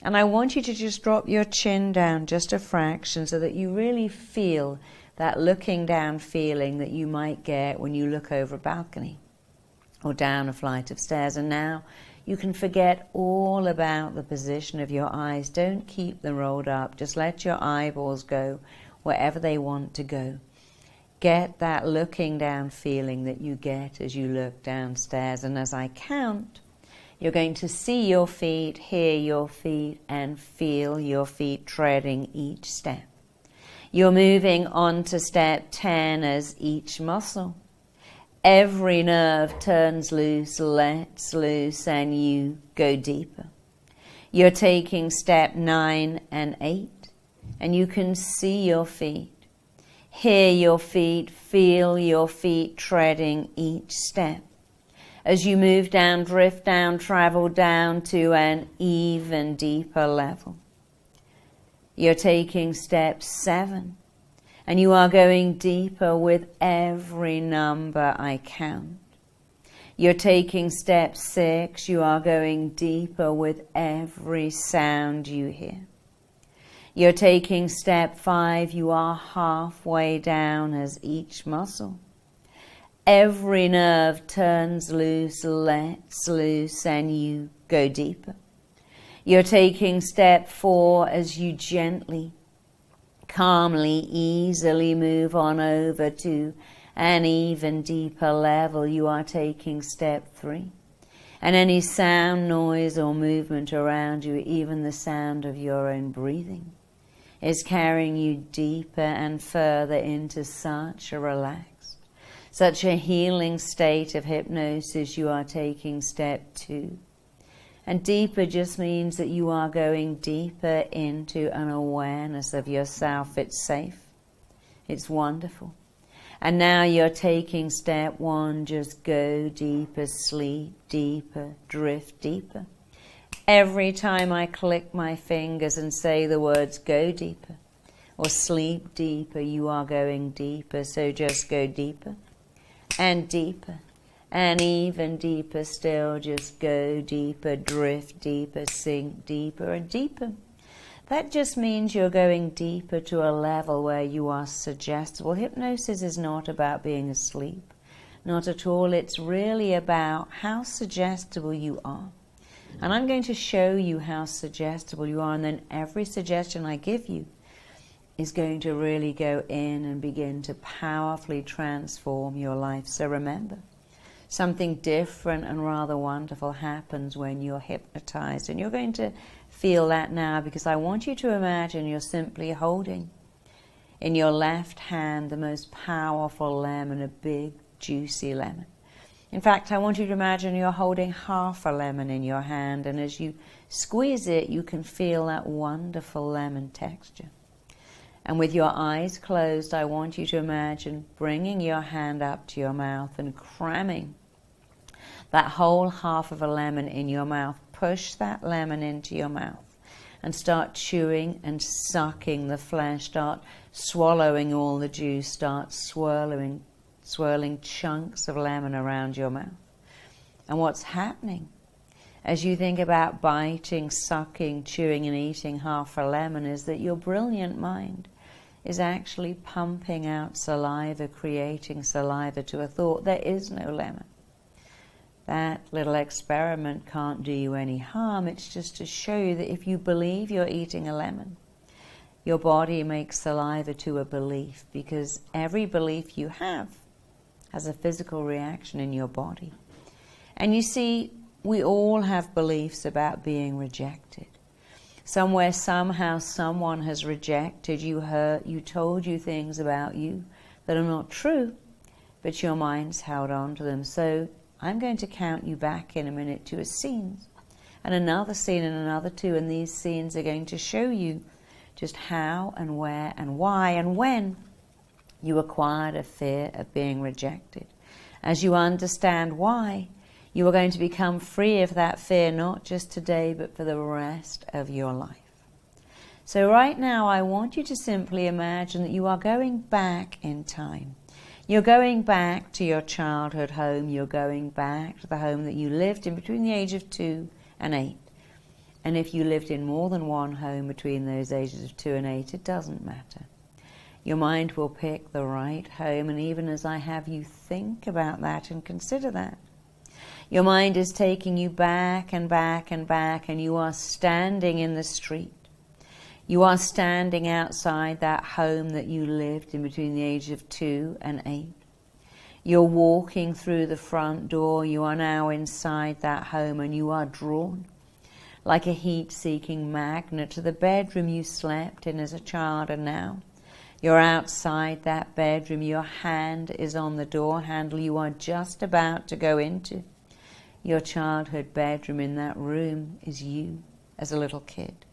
And I want you to just drop your chin down just a fraction so that you really feel that looking down feeling that you might get when you look over a balcony or down a flight of stairs. And now you can forget all about the position of your eyes. Don't keep them rolled up. Just let your eyeballs go wherever they want to go. Get that looking down feeling that you get as you look downstairs. And as I count, you're going to see your feet, hear your feet, and feel your feet treading each step. You're moving on to step 10 as each muscle, every nerve turns loose, lets loose, and you go deeper. You're taking step 9 and 8, and you can see your feet. Hear your feet, feel your feet treading each step. As you move down, drift down, travel down to an even deeper level. You're taking step 7, and you are going deeper with every number I count. You're taking step 6, you are going deeper with every sound you hear. You're taking step 5, you are halfway down as each muscle. Every nerve turns loose, lets loose, and you go deeper. You're taking step 4 as you gently, calmly, easily move on over to an even deeper level. You are taking step 3. And any sound, noise, or movement around you, even the sound of your own breathing, is carrying you deeper and further into such a relaxed, such a healing state of hypnosis. You are taking step 2. And deeper just means that you are going deeper into an awareness of yourself. It's safe. It's wonderful. And now you're taking step 1, just go deeper, sleep deeper, drift deeper. Every time I click my fingers and say the words go deeper or sleep deeper, you are going deeper. So just go deeper and deeper and even deeper still. Just go deeper, drift deeper, sink deeper and deeper. That just means you're going deeper to a level where you are suggestible. Hypnosis is not about being asleep, not at all. It's really about how suggestible you are. And I'm going to show you how suggestible you are, and then every suggestion I give you is going to really go in and begin to powerfully transform your life. So remember, something different and rather wonderful happens when you're hypnotized, and you're going to feel that now, because I want you to imagine you're simply holding in your left hand the most powerful lemon, a big juicy lemon. In fact, I want you to imagine you're holding half a lemon in your hand, and as you squeeze it, you can feel that wonderful lemon texture. And with your eyes closed, I want you to imagine bringing your hand up to your mouth and cramming that whole half of a lemon in your mouth. Push that lemon into your mouth and start chewing and sucking the flesh. Start swallowing all the juice. Start swirling chunks of lemon around your mouth. And what's happening as you think about biting, sucking, chewing and eating half a lemon is that your brilliant mind is actually pumping out saliva, creating saliva to a thought. There is no lemon. That little experiment can't do you any harm. It's just to show you that if you believe you're eating a lemon, your body makes saliva to a belief, because every belief you have has a physical reaction in your body. And you see, we all have beliefs about being rejected. Somewhere, somehow, someone has rejected you, hurt you, told you things about you that are not true, but your mind's held on to them. So I'm going to count you back in a minute to a scene, and another scene and another two, and these scenes are going to show you just how and where and why and when you acquired a fear of being rejected. As you understand why, you are going to become free of that fear, not just today, but for the rest of your life. So right now, I want you to simply imagine that you are going back in time. You're going back to your childhood home. You're going back to the home that you lived in between the age of 2 and 8. And if you lived in more than one home between those ages of 2 and 8, it doesn't matter. Your mind will pick the right home, and even as I have you think about that and consider that, your mind is taking you back and back and back, and you are standing in the street. You are standing outside that home that you lived in between the age of 2 and 8. You're walking through the front door. You are now inside that home, and you are drawn like a heat-seeking magnet to the bedroom you slept in as a child, and now you're outside that bedroom. Your hand is on the door handle. You are just about to go into your childhood bedroom. In that room is you as a little kid.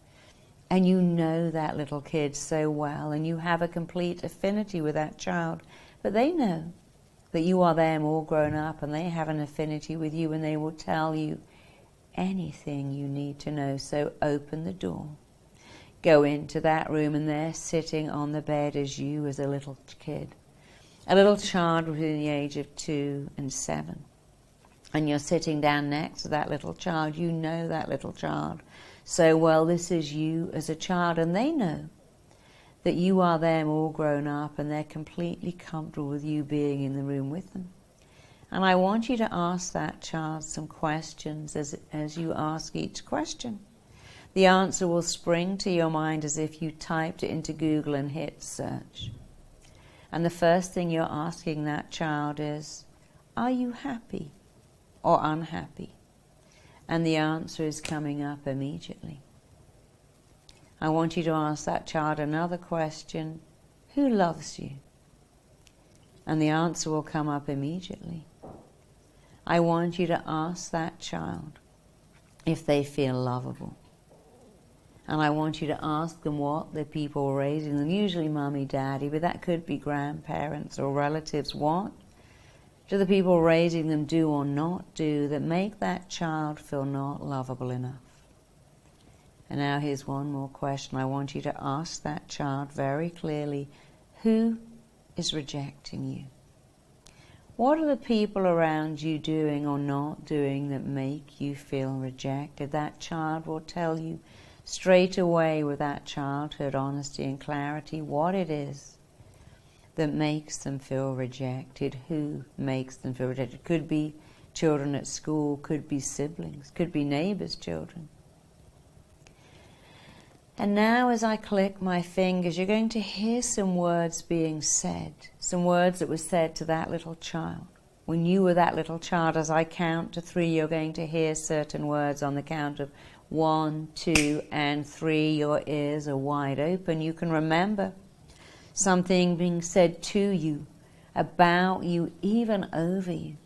And you know that little kid so well, and you have a complete affinity with that child. But they know that you are them all grown up, and they have an affinity with you, and they will tell you anything you need to know. So open the door. Go into that room, and there sitting on the bed is you as a little kid. A little child between the age of 2 and 7. And you're sitting down next to that little child. You know that little child so well. This is you as a child, and they know that you are them all grown up, and they're completely comfortable with you being in the room with them. And I want you to ask that child some questions. As you ask each question, the answer will spring to your mind as if you typed it into Google and hit search. And the first thing you're asking that child is, are you happy or unhappy? And the answer is coming up immediately. I want you to ask that child another question, who loves you? And the answer will come up immediately. I want you to ask that child if they feel lovable. And I want you to ask them what the people raising them, usually mommy, daddy, but that could be grandparents or relatives, what do the people raising them do or not do that make that child feel not lovable enough? And now here's one more question. I want you to ask that child very clearly, who is rejecting you? What are the people around you doing or not doing that make you feel rejected? That child will tell you straight away with that childhood honesty and clarity what it is that makes them feel rejected, who makes them feel rejected. Could be children at school, could be siblings, could be neighbors' children. And now as I click my fingers, you're going to hear some words being said, some words that were said to that little child. When you were that little child, as I count to 3, you're going to hear certain words on the count of 1, 2, and 3. Your ears are wide open. You can remember something being said to you, about you, even over you.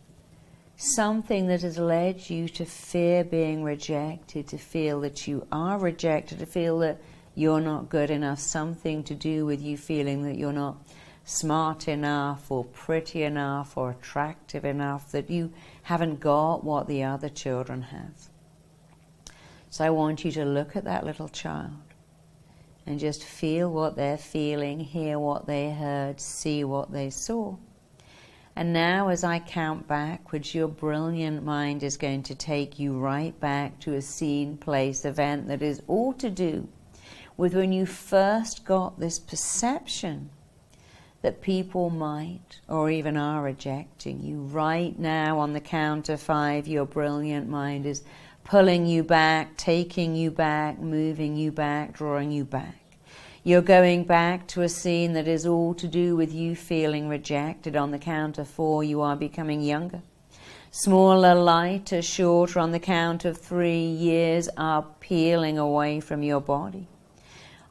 Something that has led you to fear being rejected, to feel that you are rejected, to feel that you're not good enough. Something to do with you feeling that you're not smart enough or pretty enough or attractive enough, that you haven't got what the other children have. So I want you to look at that little child and just feel what they're feeling, hear what they heard, see what they saw. And now as I count backwards, your brilliant mind is going to take you right back to a scene, place, event that is all to do with when you first got this perception that people might or even are rejecting you. Right now on the count of 5, your brilliant mind is pulling you back, taking you back, moving you back, drawing you back. You're going back to a scene that is all to do with you feeling rejected. On the count of 4, you are becoming younger, smaller, lighter, shorter. On the count of 3, years are peeling away from your body.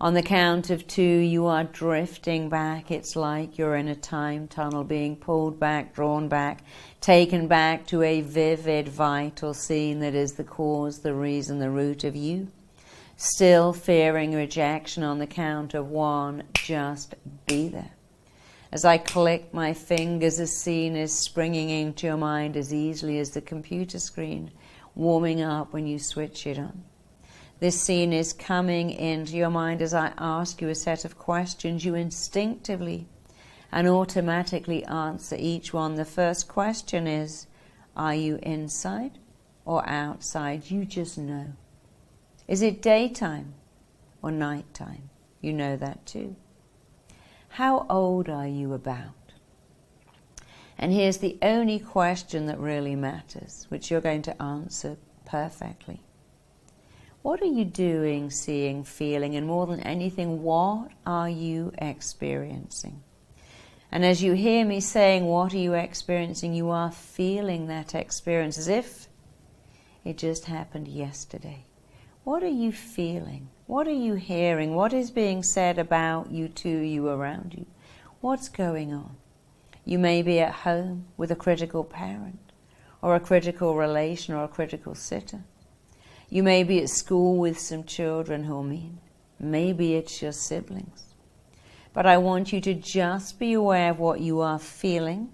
On the count of 2, you are drifting back. It's like you're in a time tunnel, being pulled back, drawn back, taken back to a vivid, vital scene that is the cause, the reason, the root of you. Still fearing rejection. On the count of 1, just be there. As I click my fingers, a scene is springing into your mind as easily as the computer screen warming up when you switch it on. This scene is coming into your mind as I ask you a set of questions. You instinctively and automatically answer each one. The first question is, are you inside or outside? You just know. Is it daytime or nighttime? You know that too. How old are you about? And here's the only question that really matters, which you're going to answer perfectly. What are you doing, seeing, feeling, and more than anything, what are you experiencing? And as you hear me saying, what are you experiencing, you are feeling that experience as if it just happened yesterday. What are you feeling? What are you hearing? What is being said about you, to you, around you? What's going on? You may be at home with a critical parent, or a critical relation, or a critical sitter. You may be at school with some children who are mean. Maybe it's your siblings. But I want you to just be aware of what you are feeling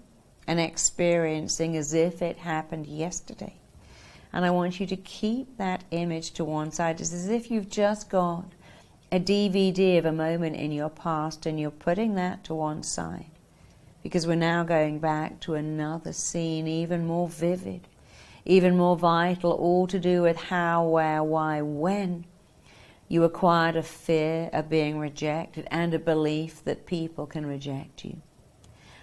and experiencing as if it happened yesterday. And I want you to keep that image to one side. It's as if you've just got a DVD of a moment in your past and you're putting that to one side. Because we're now going back to another scene, even more vivid, even more vital, all to do with how, where, why, when you acquired a fear of being rejected and a belief that people can reject you.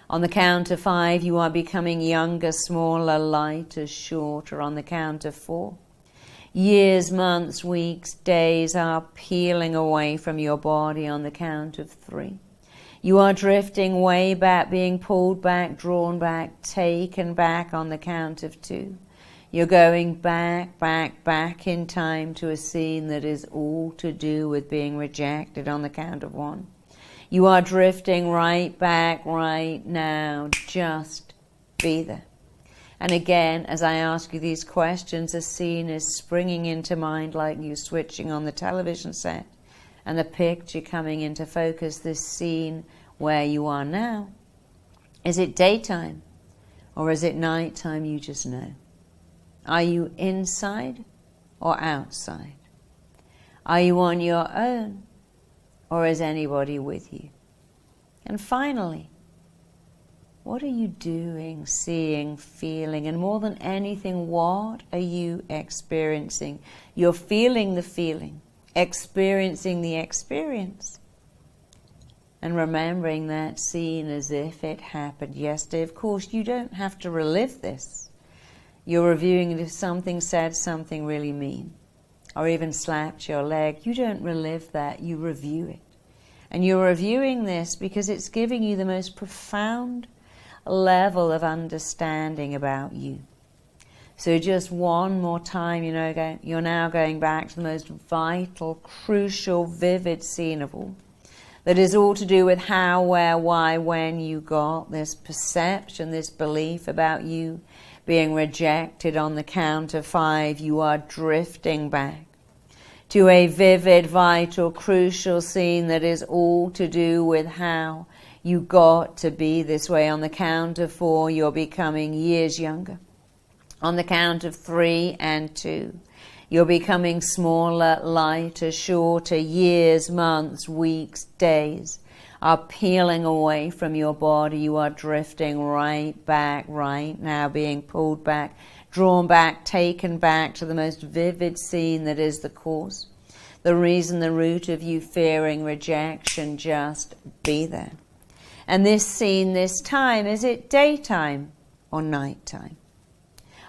On the count of 5, you are becoming younger, smaller, lighter, shorter. On the count of 4, years, months, weeks, days are peeling away from your body. On the count of 3, you are drifting way back, being pulled back, drawn back, taken back. On the count of 2, you're going back, back, back in time to a scene that is all to do with being rejected. On the count of 1, you are drifting right back right now. Just be there. And again, as I ask you these questions, a scene is springing into mind like you switching on the television set and the picture coming into focus, this scene where you are now. Is it daytime or is it nighttime? You just know. Are you inside or outside? Are you on your own or is anybody with you? And finally, what are you doing, seeing, feeling? And more than anything, what are you experiencing? You're feeling the feeling, experiencing the experience. And remembering that scene as if it happened yesterday. Of course, you don't have to relive this. You're reviewing it if something said something really mean, or even slapped your leg. You don't relive that, you review it. And you're reviewing this because it's giving you the most profound level of understanding about you. So just one more time, you're now going back to the most vital, crucial, vivid scene of all. That is all to do with how, where, why, when you got this perception, this belief about you being rejected. On the count of 5, you are drifting back to a vivid, vital, crucial scene that is all to do with how you got to be this way. On the count of 4, you're becoming years younger. On the count of 3 and 2, you're becoming smaller, lighter, shorter. Years, months, weeks, days are peeling away from your body. You are drifting right back, right now, being pulled back, drawn back, taken back to the most vivid scene that is the cause, the reason, the root of you fearing rejection. Just be there. And this scene, this time, is it daytime or nighttime?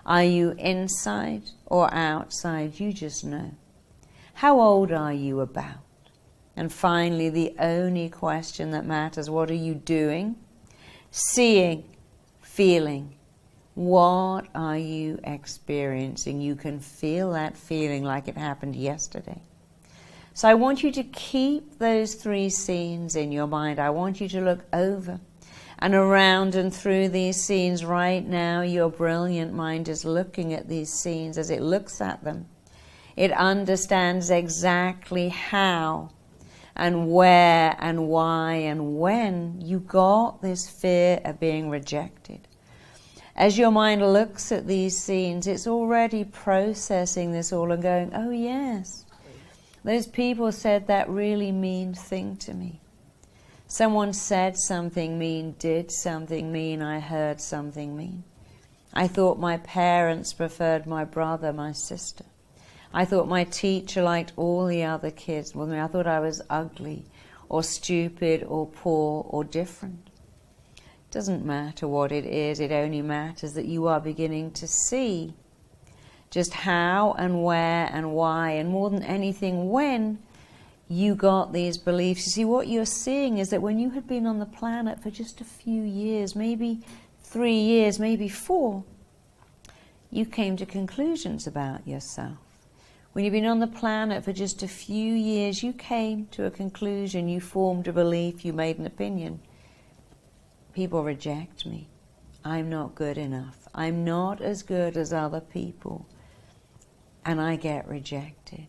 Are you inside or outside? You just know. How old are you about? And finally, the only question that matters, what are you doing? Seeing, feeling. What are you experiencing? You can feel that feeling like it happened yesterday. So I want you to keep those 3 scenes in your mind. I want you to look over and around and through these scenes right now. Your brilliant mind is looking at these scenes. As it looks at them, it understands exactly how and where and why and when you got this fear of being rejected. As your mind looks at these scenes, it's already processing this all and going, oh yes, those people said that really mean thing to me. Someone said something mean, did something mean, I heard something mean. I thought my parents preferred my brother, my sister. I thought my teacher liked all the other kids with me. I thought I was ugly or stupid or poor or different. It doesn't matter what it is, it only matters that you are beginning to see just how and where and why, and more than anything, when you got these beliefs. You see, what you're seeing is that when you had been on the planet for just a few years, maybe 3 years, maybe 4, you came to conclusions about yourself. When you've been on the planet for just a few years, you came to a conclusion, you formed a belief, you made an opinion. People reject me. I'm not good enough. I'm not as good as other people. And I get rejected.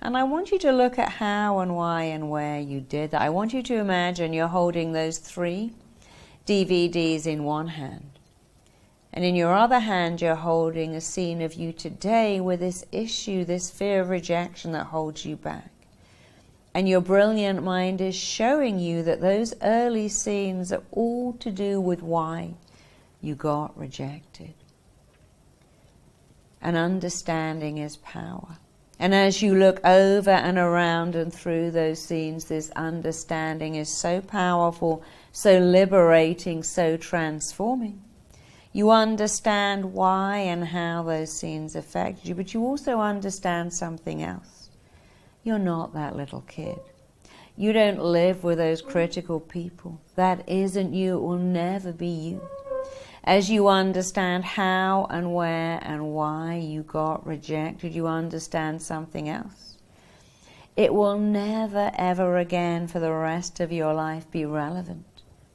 And I want you to look at how and why and where you did that. I want you to imagine you're holding those 3 DVDs in one hand. And in your other hand, you're holding a scene of you today with this issue, this fear of rejection that holds you back. And your brilliant mind is showing you that those early scenes are all to do with why you got rejected. And understanding is power. And as you look over and around and through those scenes, this understanding is so powerful, so liberating, so transforming. You understand why and how those scenes affect you, but you also understand something else. You're not that little kid. You don't live with those critical people. That isn't you. It will never be you. As you understand how and where and why you got rejected, you understand something else. It will never, ever again for the rest of your life be relevant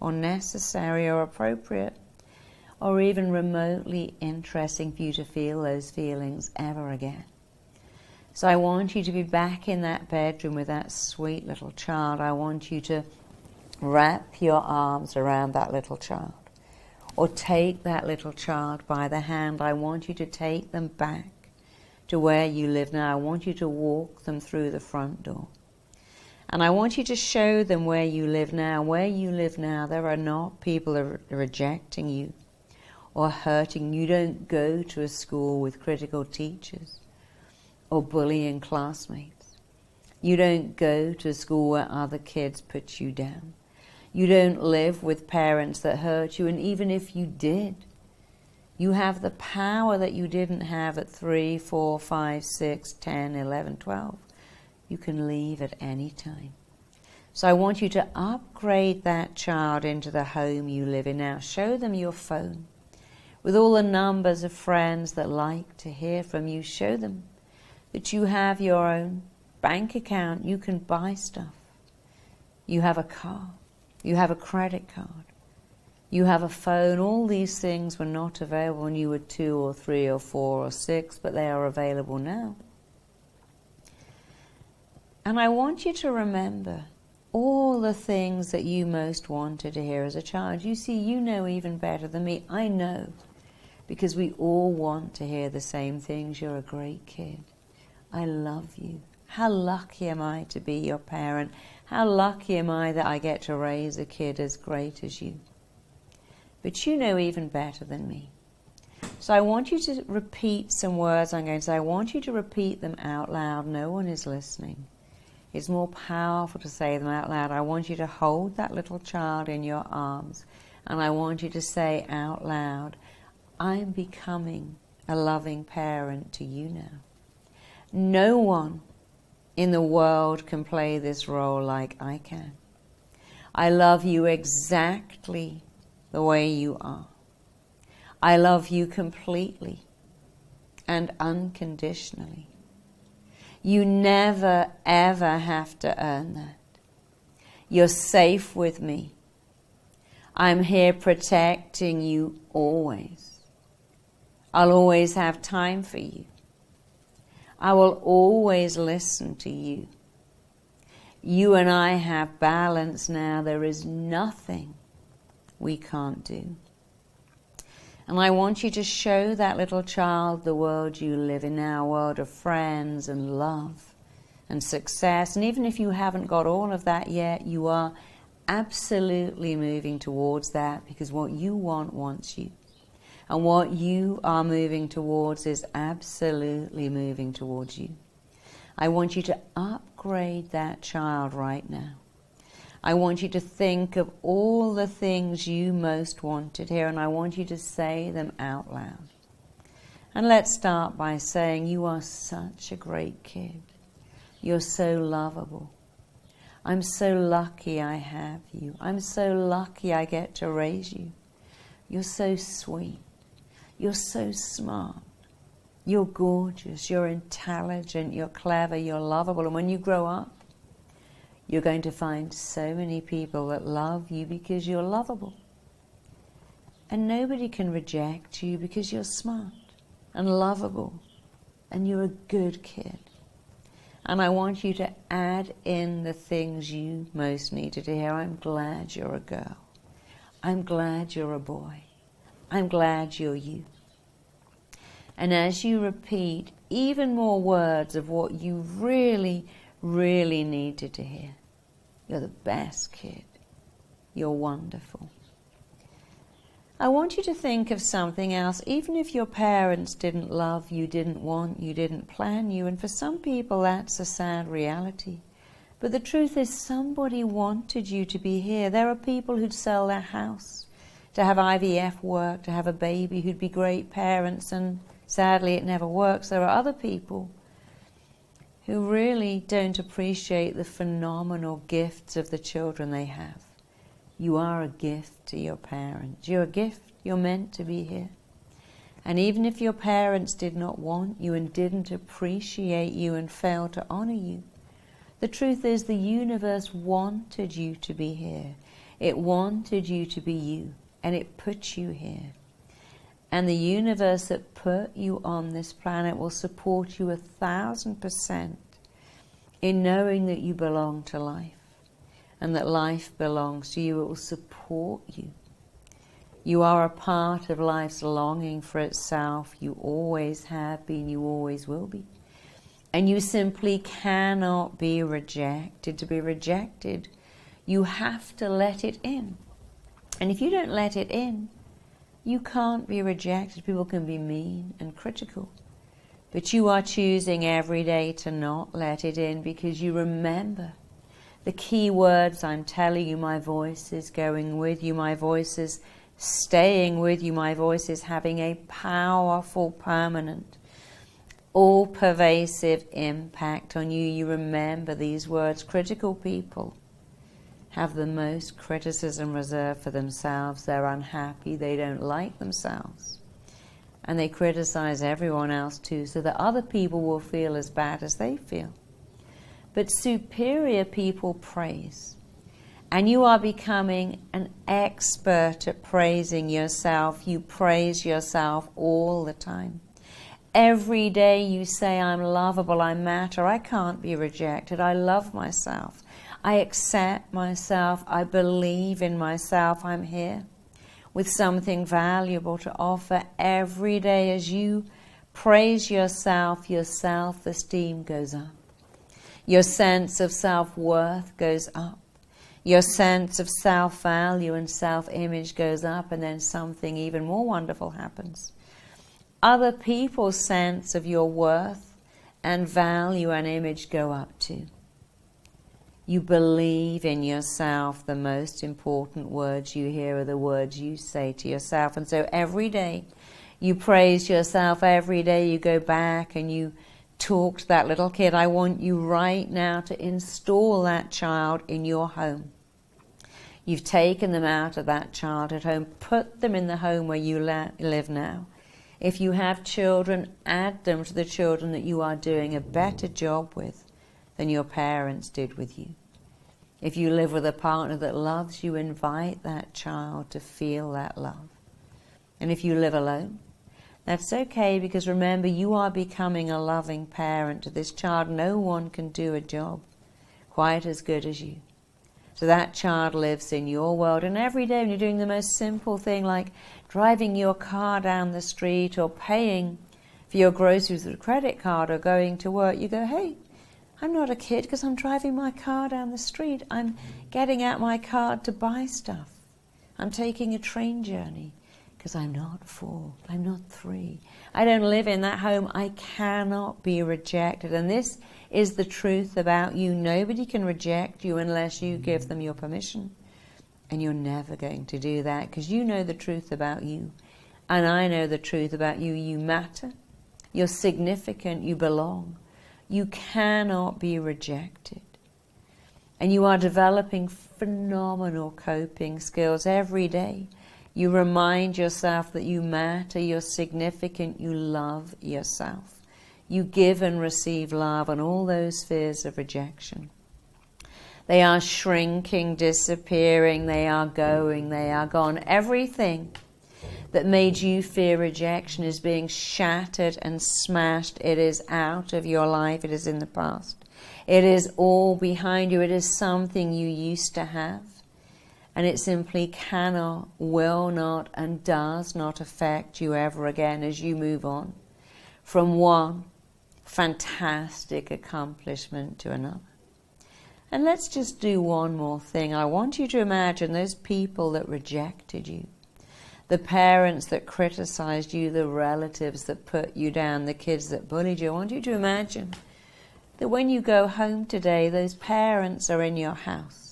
or necessary or appropriate or even remotely interesting for you to feel those feelings ever again. So I want you to be back in that bedroom with that sweet little child. I want you to wrap your arms around that little child. Or take that little child by the hand. I want you to take them back to where you live now. I want you to walk them through the front door. And I want you to show them where you live now. Where you live now, there are not people that are rejecting you or hurting. You don't go to a school with critical teachers or bullying classmates. You don't go to school where other kids put you down. You don't live with parents that hurt you, and even if you did, you have the power that you didn't have at 3, 4, 5, 6, 10, 11, 12. You can leave at any time. So I want you to upgrade that child into the home you live in now. Show them your phone with all the numbers of friends that like to hear from you. Show them that you have your own bank account. You can buy stuff. You have a car. You have a credit card. You have a phone. All these things were not available when you were 2 or 3 or 4 or 6, but they are available now. And I want you to remember all the things that you most wanted to hear as a child. You see, you know even better than me. I know, because we all want to hear the same things. You're a great kid. I love you. How lucky am I to be your parent? How lucky am I that I get to raise a kid as great as you? But you know even better than me. So I want you to repeat some words I'm going to say. I want you to repeat them out loud. No one is listening. It's more powerful to say them out loud. I want you to hold that little child in your arms, and I want you to say out loud, I'm becoming a loving parent to you now. No one in the world can play this role like I can. I love you exactly the way you are. I love you completely and unconditionally. You never, ever have to earn that. You're safe with me. I'm here protecting you always. I'll always have time for you. I will always listen to you. You and I have balance now. There is nothing we can't do. And I want you to show that little child the world you live in now, a world of friends and love and success. And even if you haven't got all of that yet, you are absolutely moving towards that, because what you want wants you. And what you are moving towards is absolutely moving towards you. I want you to upgrade that child right now. I want you to think of all the things you most wanted here, and I want you to say them out loud. And let's start by saying, you are such a great kid. You're so lovable. I'm so lucky I have you. I'm so lucky I get to raise you. You're so sweet. You're so smart. You're gorgeous. You're intelligent. You're clever. You're lovable. And when you grow up, you're going to find so many people that love you because you're lovable. And nobody can reject you because you're smart and lovable and you're a good kid. And I want you to add in the things you most needed to hear. I'm glad you're a girl. I'm glad you're a boy. I'm glad you're you. And as you repeat even more words of what you really, really needed to hear. You're the best kid. You're wonderful. I want you to think of something else. Even if your parents didn't love you, didn't want you, didn't plan you, and for some people that's a sad reality. But the truth is somebody wanted you to be here. There are people who'd sell their house to have IVF work, to have a baby, who'd be great parents, and sadly it never works. There are other people who really don't appreciate the phenomenal gifts of the children they have. You are a gift to your parents. You're a gift. You're meant to be here. And even if your parents did not want you and didn't appreciate you and failed to honor you, the truth is the universe wanted you to be here. It wanted you to be you, and it put you here. And the universe that put you on this planet will support you 1,000% in knowing that you belong to life and that life belongs to you. It will support you. You are a part of life's longing for itself. You always have been, you always will be. And you simply cannot be rejected. To be rejected, you have to let it in. And if you don't let it in, you can't be rejected. People can be mean and critical. But you are choosing every day to not let it in, because you remember the key words I'm telling you. My voice is going with you. My voice is staying with you. My voice is having a powerful, permanent, all-pervasive impact on you. You remember these words. Critical people have the most criticism reserved for themselves. They're unhappy. They don't like themselves. And they criticize everyone else too, so that other people will feel as bad as they feel. But superior people praise. And you are becoming an expert at praising yourself. You praise yourself all the time. Every day you say, I'm lovable, I matter, I can't be rejected, I love myself, I accept myself, I believe in myself, I'm here with something valuable to offer. Every day as you praise yourself, your self-esteem goes up. Your sense of self-worth goes up. Your sense of self-value and self-image goes up, and then something even more wonderful happens. Other people's sense of your worth and value and image go up too. You believe in yourself. The most important words you hear are the words you say to yourself. And so every day you praise yourself. Every day you go back and you talk to that little kid. I want you right now to install that child in your home. You've taken them out of that childhood home, put them in the home where you live now. If you have children, add them to the children that you are doing a better job with than your parents did with you. If you live with a partner that loves you, invite that child to feel that love. And if you live alone, that's okay, because remember, you are becoming a loving parent to this child. No one can do a job quite as good as you. So that child lives in your world, and every day when you're doing the most simple thing like driving your car down the street or paying for your groceries with a credit card or going to work, you go, hey, I'm not a kid because I'm driving my car down the street. I'm getting out my card to buy stuff. I'm taking a train journey because I'm not 4, I'm not 3. I don't live in that home. I cannot be rejected. And this is the truth about you. Nobody can reject you unless you give them your permission. And you're never going to do that, because you know the truth about you. And I know the truth about you. You matter. You're significant. You belong. You cannot be rejected. And you are developing phenomenal coping skills every day. You remind yourself that you matter, you're significant, you love yourself. You give and receive love, and all those fears of rejection, they are shrinking, disappearing, they are going, they are gone. Everything that made you fear rejection is being shattered and smashed. It is out of your life. It is in the past. It is all behind you. It is something you used to have. And it simply cannot, will not, and does not affect you ever again as you move on from one fantastic accomplishment to another. And let's just do one more thing. I want you to imagine those people that rejected you, the parents that criticized you, the relatives that put you down, the kids that bullied you. I want you to imagine that when you go home today, those parents are in your house.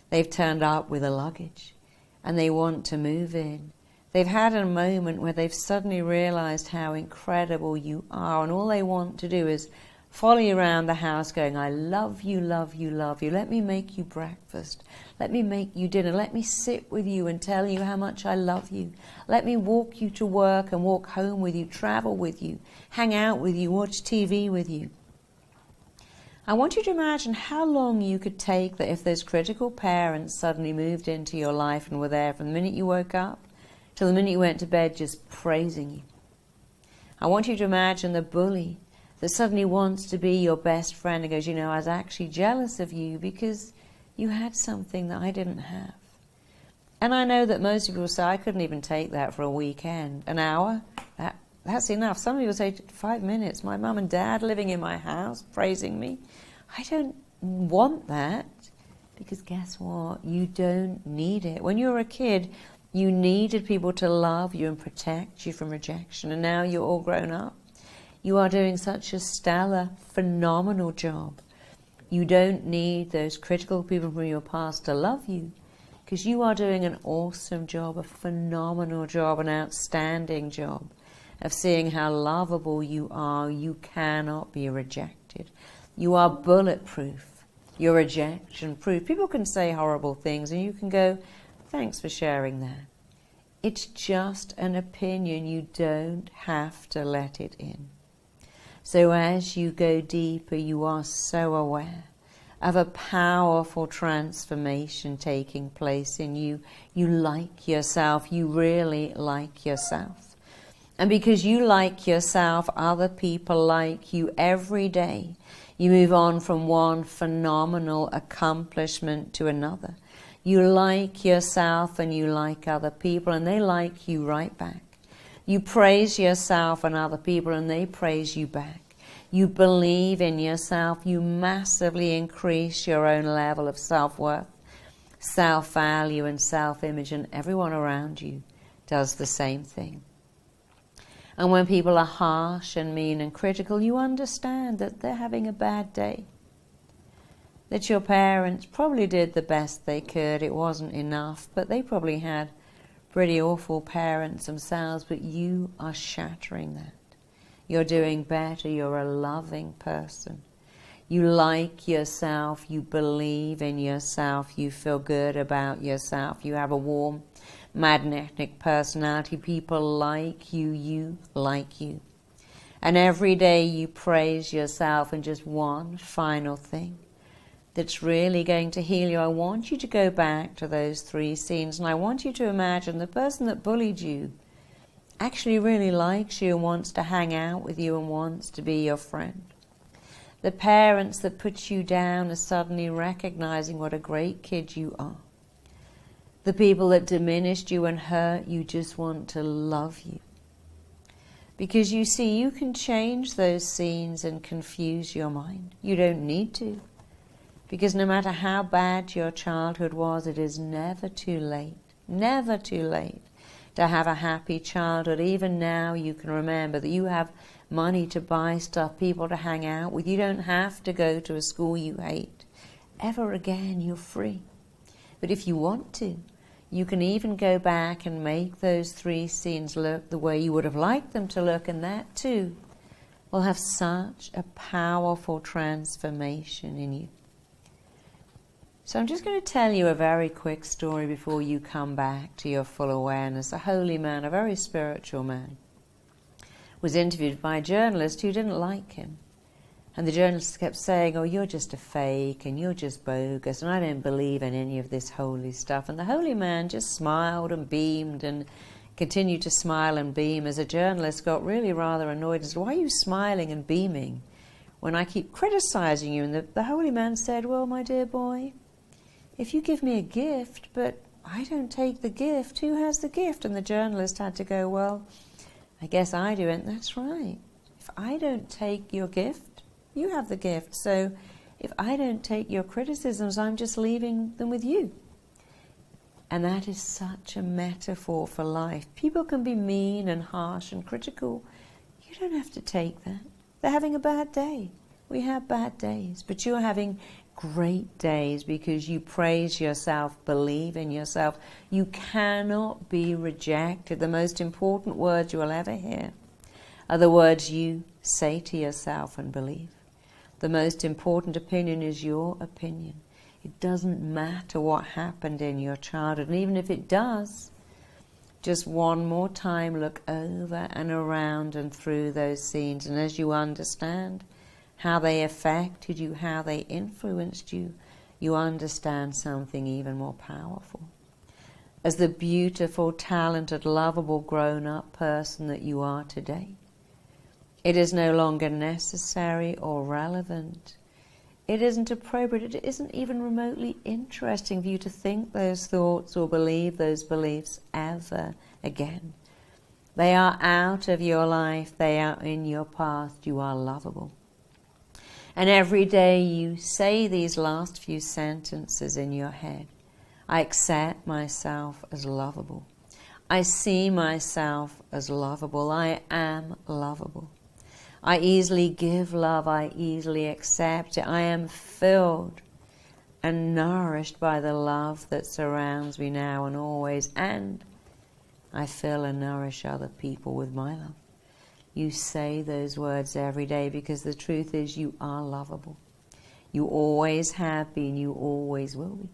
They've turned up with a luggage and they want to move in. They've had a moment where they've suddenly realized how incredible you are, and all they want to do is follow you around the house going, I love you, love you, love you. Let me make you breakfast. Let me make you dinner. Let me sit with you and tell you how much I love you. Let me walk you to work and walk home with you, travel with you, hang out with you, watch TV with you. I want you to imagine how long you could take that if those critical parents suddenly moved into your life and were there from the minute you woke up till the minute you went to bed just praising you. I want you to imagine the bully that suddenly wants to be your best friend and goes, you know, I was actually jealous of you because you had something that I didn't have. And I know that most people say, I couldn't even take that for a weekend. An hour? That's enough. Some people say 5 minutes. My mum and dad living in my house, praising me. I don't want that, because guess what? You don't need it. When you were a kid, you needed people to love you and protect you from rejection. And now you're all grown up. You are doing such a stellar, phenomenal job. You don't need those critical people from your past to love you, because you are doing an awesome job, a phenomenal job, an outstanding job of seeing how lovable you are. You cannot be rejected. You are bulletproof. You're rejection-proof. People can say horrible things and you can go, thanks for sharing that. It's just an opinion. You don't have to let it in. So as you go deeper, you are so aware of a powerful transformation taking place in you. You like yourself. You really like yourself. And because you like yourself, other people like you every day. You move on from one phenomenal accomplishment to another. You like yourself and you like other people, and they like you right back. You praise yourself and other people, and they praise you back. You believe in yourself. You massively increase your own level of self-worth, self-value and self-image, and everyone around you does the same thing. And when people are harsh and mean and critical, you understand that they're having a bad day. That your parents probably did the best they could. It wasn't enough, but they probably had pretty awful parents themselves, but you are shattering that. You're doing better. You're a loving person. You like yourself. You believe in yourself. You feel good about yourself. You have a warm, magnetic personality. People like you. You like you. And every day you praise yourself. And just one final thing that's really going to heal you. I want you to go back to those 3 scenes, and I want you to imagine the person that bullied you actually really likes you and wants to hang out with you and wants to be your friend. The parents that put you down are suddenly recognizing what a great kid you are. The people that diminished you and hurt you just want to love you. Because you see, you can change those scenes and confuse your mind. You don't need to. Because no matter how bad your childhood was, it is never too late to have a happy childhood. Even now you can remember that you have money to buy stuff, people to hang out with. You don't have to go to a school you hate. Ever again, you're free. But if you want to, you can even go back and make those 3 scenes look the way you would have liked them to look, and that too will have such a powerful transformation in you. So I'm just going to tell you a very quick story before you come back to your full awareness. A holy man, a very spiritual man, was interviewed by a journalist who didn't like him. And the journalist kept saying, oh, you're just a fake and you're just bogus and I don't believe in any of this holy stuff. And the holy man just smiled and beamed and continued to smile and beam as the journalist got really rather annoyed and said, why are you smiling and beaming when I keep criticizing you? And the holy man said, well, my dear boy, if you give me a gift, but I don't take the gift, who has the gift? And the journalist had to go, well, I guess I do. And that's right. If I don't take your gift, you have the gift. So if I don't take your criticisms, I'm just leaving them with you. And that is such a metaphor for life. People can be mean and harsh and critical. You don't have to take that. They're having a bad day. We have bad days, but you're having great days because you praise yourself, believe in yourself. You cannot be rejected. The most important words you will ever hear are the words you say to yourself and believe. The most important opinion is your opinion. It doesn't matter what happened in your childhood, and even if it does, just one more time look over and around and through those scenes, and as you understand how they affected you, how they influenced you, you understand something even more powerful. As the beautiful, talented, lovable, grown-up person that you are today, it is no longer necessary or relevant. It isn't appropriate. It isn't even remotely interesting for you to think those thoughts or believe those beliefs ever again. They are out of your life. They are in your past. You are lovable. And every day you say these last few sentences in your head. I accept myself as lovable. I see myself as lovable. I am lovable. I easily give love. I easily accept it. I am filled and nourished by the love that surrounds me now and always. And I fill and nourish other people with my love. You say those words every day because the truth is you are lovable. You always have been. You always will be.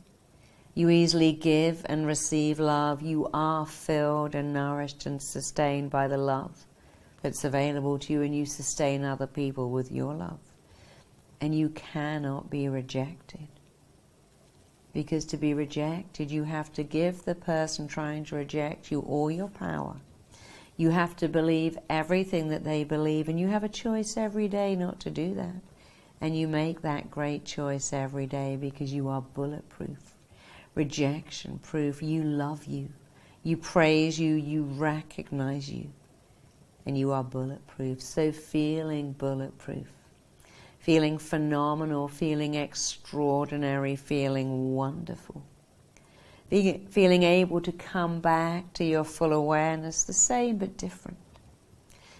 You easily give and receive love. You are filled and nourished and sustained by the love that's available to you, and you sustain other people with your love. And you cannot be rejected. Because to be rejected, you have to give the person trying to reject you all your power. You have to believe everything that they believe, and you have a choice every day not to do that. And you make that great choice every day because you are bulletproof, rejection proof. You love you, you praise you, you recognize you, and you are bulletproof. So feeling bulletproof, feeling phenomenal, feeling extraordinary, feeling wonderful, feeling able to come back to your full awareness, the same but different.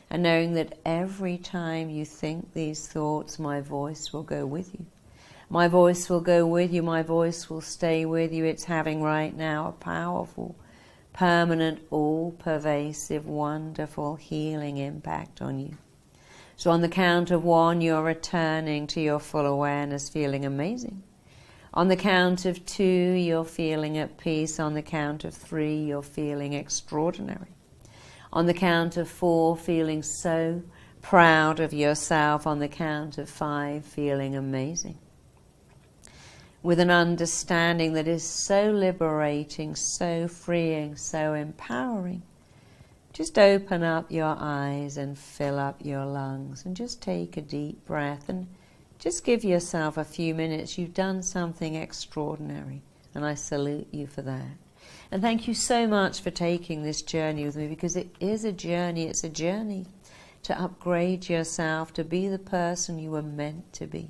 And knowing that every time you think these thoughts, my voice will go with you. My voice will go with you. My voice will stay with you. It's having right now a powerful, permanent, all-pervasive, wonderful healing impact on you. So on the count of 1, you're returning to your full awareness, feeling amazing. On the count of 2, you're feeling at peace. On the count of 3, you're feeling extraordinary. On the count of 4, feeling so proud of yourself. On the count of 5, feeling amazing. With an understanding that is so liberating, so freeing, so empowering. Just open up your eyes and fill up your lungs and just take a deep breath and just give yourself a few minutes. You've done something extraordinary, and I salute you for that. And thank you so much for taking this journey with me, because it is a journey. It's a journey to upgrade yourself, to be the person you were meant to be.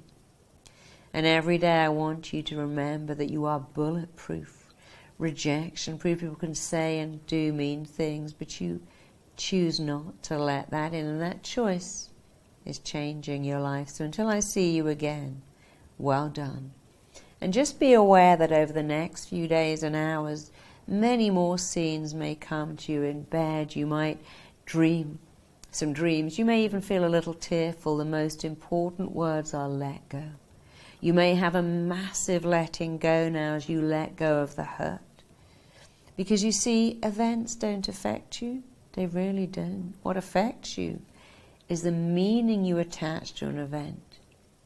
And every day I want you to remember that you are bulletproof, rejection-proof. People can say and do mean things, but you choose not to let that in. And that choice is changing your life. So until I see you again, well done. And just be aware that over the next few days and hours, many more scenes may come to you in bed. You might dream some dreams. You may even feel a little tearful. The most important words are let go. You may have a massive letting go now as you let go of the hurt. Because you see, events don't affect you. They really don't. What affects you is the meaning you attach to an event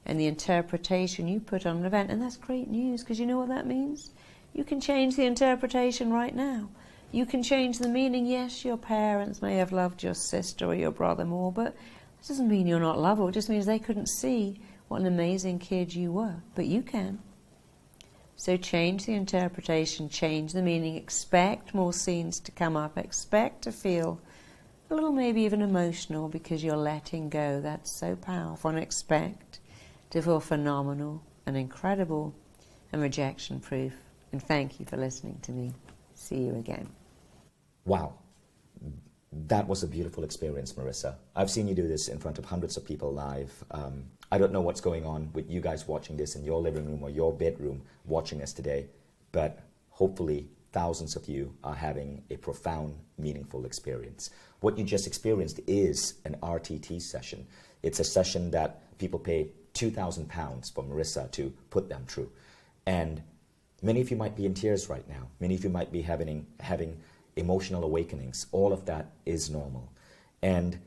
and the interpretation you put on an event. And that's great news, because you know what that means? You can change the interpretation right now. You can change the meaning. Yes, your parents may have loved your sister or your brother more, but it doesn't mean you're not lovable. It just means they couldn't see what an amazing kid you were. But you can. So change the interpretation, change the meaning, expect more scenes to come up, expect to feel a little maybe even emotional because you're letting go. That's so powerful. And expect to feel phenomenal and incredible and rejection-proof. And thank you for listening to me. See you again. Wow. That was a beautiful experience, Marissa. I've seen you do this in front of hundreds of people live. I don't know what's going on with you guys watching this in your living room or your bedroom watching us today, but hopefully thousands of you are having a profound, meaningful experience. What you just experienced is an RTT session. It's a session that people pay £2,000 for Marissa to put them through. And many of you might be in tears right now. Many of you might be having emotional awakenings. All of that is normal. And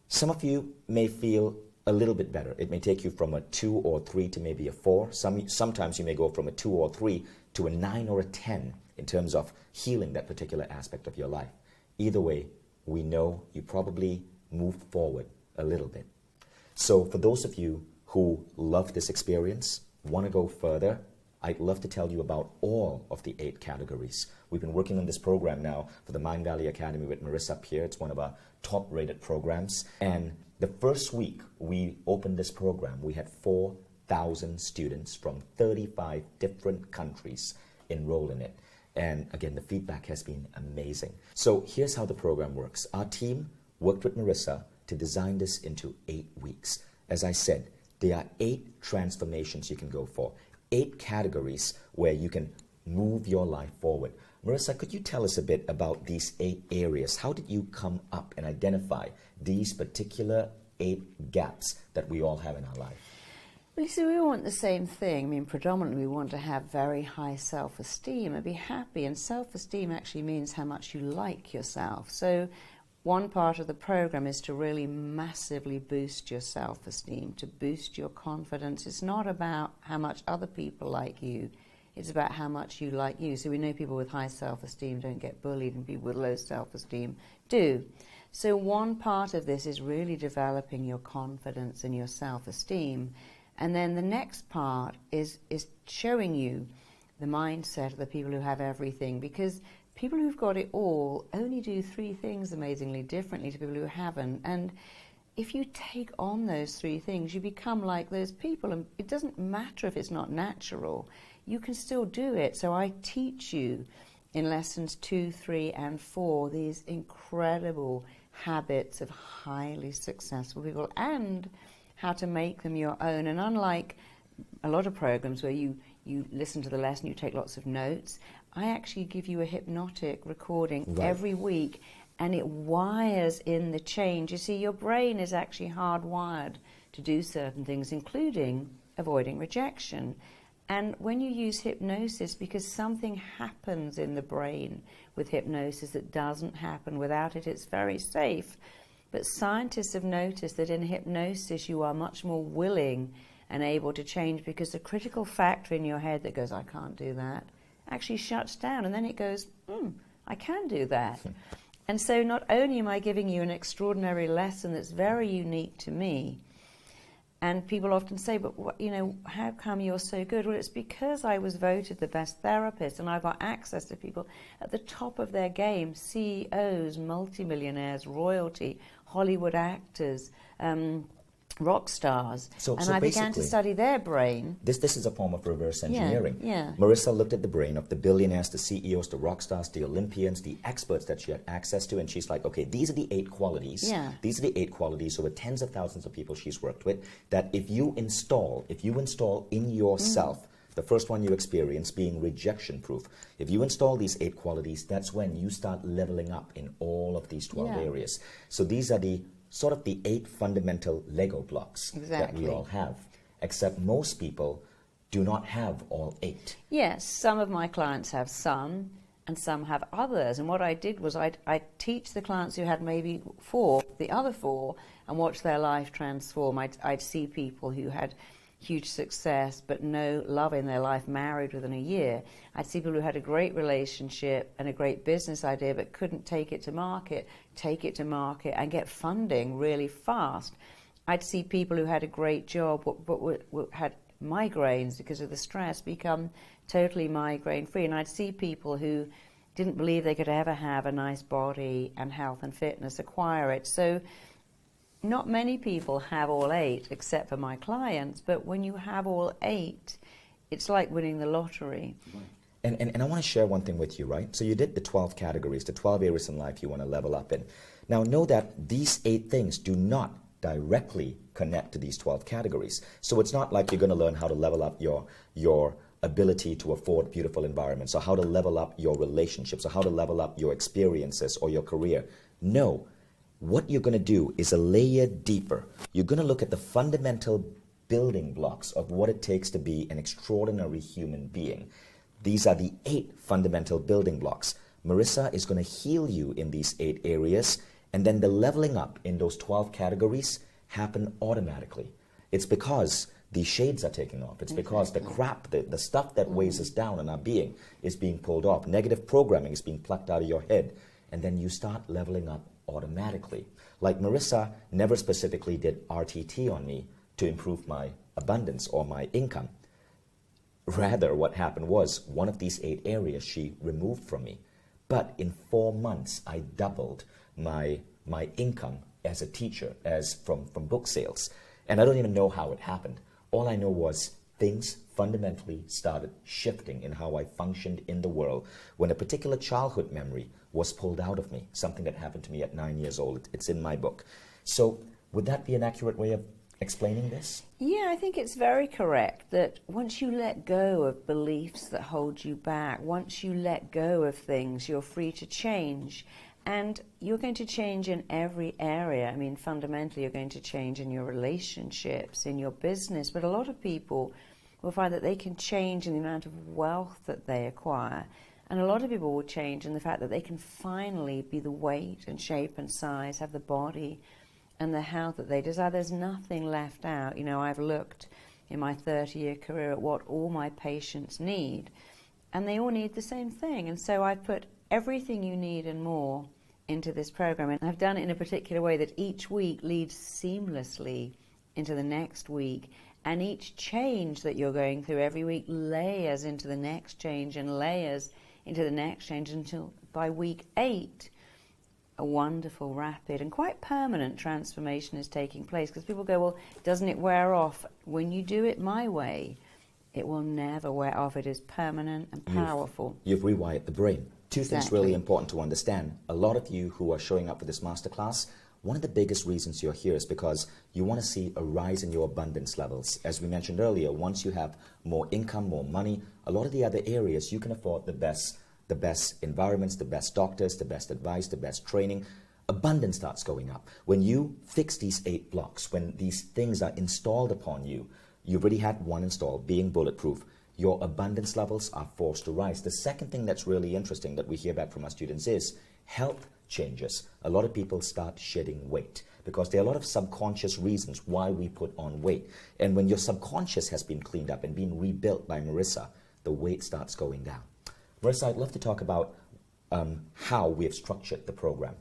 some of you may feel a little bit better. It may take you from a 2 or 3 to maybe a 4. Sometimes you may go from a 2 or 3 to a 9 or a 10 in terms of healing that particular aspect of your life. Either way, we know you probably moved forward a little bit. So for those of you who love this experience, want to go further, I'd love to tell you about all of the 8 categories. We've been working on this program now for the Mind Valley Academy with Marissa Peer. It's one of our top-rated programs. And the first week we opened this program, we had 4,000 students from 35 different countries enroll in it. And again, the feedback has been amazing. So here's how the program works. Our team worked with Marissa to design this into 8 weeks. As I said, there are 8 transformations you can go for, 8 categories where you can move your life forward. Marissa, could you tell us a bit about these 8 areas? How did you come up and identify these particular 8 gaps that we all have in our life? Well, you see, we want the same thing. I mean, predominantly we want to have very high self-esteem and be happy. And self-esteem actually means how much you like yourself. So one part of the program is to really massively boost your self-esteem, to boost your confidence. It's not about how much other people like you. It's about how much you like you. So we know people with high self-esteem don't get bullied and people with low self-esteem do. So one part of this is really developing your confidence and your self-esteem. And then the next part is showing you the mindset of the people who have everything, because people who've got it all only do 3 things amazingly differently to people who haven't. And if you take on those 3 things, you become like those people. And it doesn't matter if it's not natural. You can still do it. So I teach you in lessons 2, 3, and 4 these incredible habits of highly successful people and how to make them your own. And unlike a lot of programs where you listen to the lesson, you take lots of notes, I actually give you a hypnotic recording every week, and it wires in the change. You see, your brain is actually hardwired to do certain things, including avoiding rejection. And when you use hypnosis, because something happens in the brain with hypnosis that doesn't happen without it, it's very safe. But scientists have noticed that in hypnosis you are much more willing and able to change, because the critical factor in your head that goes, I can't do that, actually shuts down, and then it goes, I can do that. And so not only am I giving you an extraordinary lesson that's very unique to me, and people often say, but how come you're so good? Well, it's because I was voted the best therapist, and I got access to people at the top of their game, CEOs, multimillionaires, royalty, Hollywood actors, rock stars. And I began to study their brain. This is a form of reverse engineering. Yeah. Marissa looked at the brain of the billionaires, the CEOs, the rock stars, the Olympians, the experts that she had access to, and she's like, okay, these are the 8 qualities. Yeah. These are the 8 qualities over tens of thousands of people she's worked with, that if you install in yourself, the first one you experience being rejection proof, if you install these 8 qualities, that's when you start leveling up in all of these 12 areas. So these are the sort of the 8 fundamental Lego blocks that we all have, except most people do not have all 8. Yes, some of my clients have some, and some have others. And what I did was I'd teach the clients who had maybe 4, the other 4, and watch their life transform. I'd see people who had huge success but no love in their life, married within a year. I'd see people who had a great relationship and a great business idea but couldn't take it to market and get funding really fast. I'd see people who had a great job but had migraines because of the stress become totally migraine free. And I'd see people who didn't believe they could ever have a nice body and health and fitness acquire it. So not many people have all 8 except for my clients, but when you have all 8, it's like winning the lottery. And I want to share one thing with you, right? So you did the 12 categories, the 12 areas in life you want to level up in. Now know that these 8 things do not directly connect to these 12 categories. So it's not like you're going to learn how to level up your ability to afford beautiful environments, or how to level up your relationships, or how to level up your experiences or your career. No. What you're going to do is a layer deeper. You're going to look at the fundamental building blocks of what it takes to be an extraordinary human being. These are the 8 fundamental building blocks. Marissa is going to heal you in these 8 areas, and then the leveling up in those 12 categories happen automatically. It's because the shades are taking off. It's because the crap, the stuff that weighs us down in our being is being pulled off. Negative programming is being plucked out of your head, and then you start leveling up automatically. Like Marissa never specifically did RTT on me to improve my abundance or my income. Rather, what happened was one of these 8 areas she removed from me. But in 4 months, I doubled my income as a teacher, as from book sales. And I don't even know how it happened. All I know was things fundamentally started shifting in how I functioned in the world when a particular childhood memory was pulled out of me, something that happened to me at 9 years old. It's in my book. So would that be an accurate way of explaining this? Yeah, I think it's very correct that once you let go of beliefs that hold you back, once you let go of things, you're free to change. And you're going to change in every area. I mean, fundamentally, you're going to change in your relationships, in your business. But a lot of people will find that they can change in the amount of wealth that they acquire. And a lot of people will change in the fact that they can finally be the weight and shape and size, have the body and the health that they desire. There's nothing left out. You know, I've looked in my 30-year career at what all my patients need, and they all need the same thing. And so I've put everything you need and more into this program. And I've done it in a particular way that each week leads seamlessly into the next week. And each change that you're going through every week layers into the next change and layers into the next change until by week 8, a wonderful, rapid, and quite permanent transformation is taking place. Because people go, well, doesn't it wear off? When you do it my way, it will never wear off. It is permanent and powerful. You've rewired the brain. Two things Exactly. really important to understand. A lot of you who are showing up for this masterclass, one of the biggest reasons you're here is because you want to see a rise in your abundance levels. As we mentioned earlier, once you have more income, more money, a lot of the other areas you can afford the best environments, the best doctors, the best advice, the best training. Abundance starts going up. When you fix these 8 blocks, when these things are installed upon you, you've already had one installed, being bulletproof. Your abundance levels are forced to rise. The second thing that's really interesting that we hear back from our students is health changes. A lot of people start shedding weight because there are a lot of subconscious reasons why we put on weight. And when your subconscious has been cleaned up and been rebuilt by Marissa, the weight starts going down. Marissa, I'd love to talk about how we have structured the program.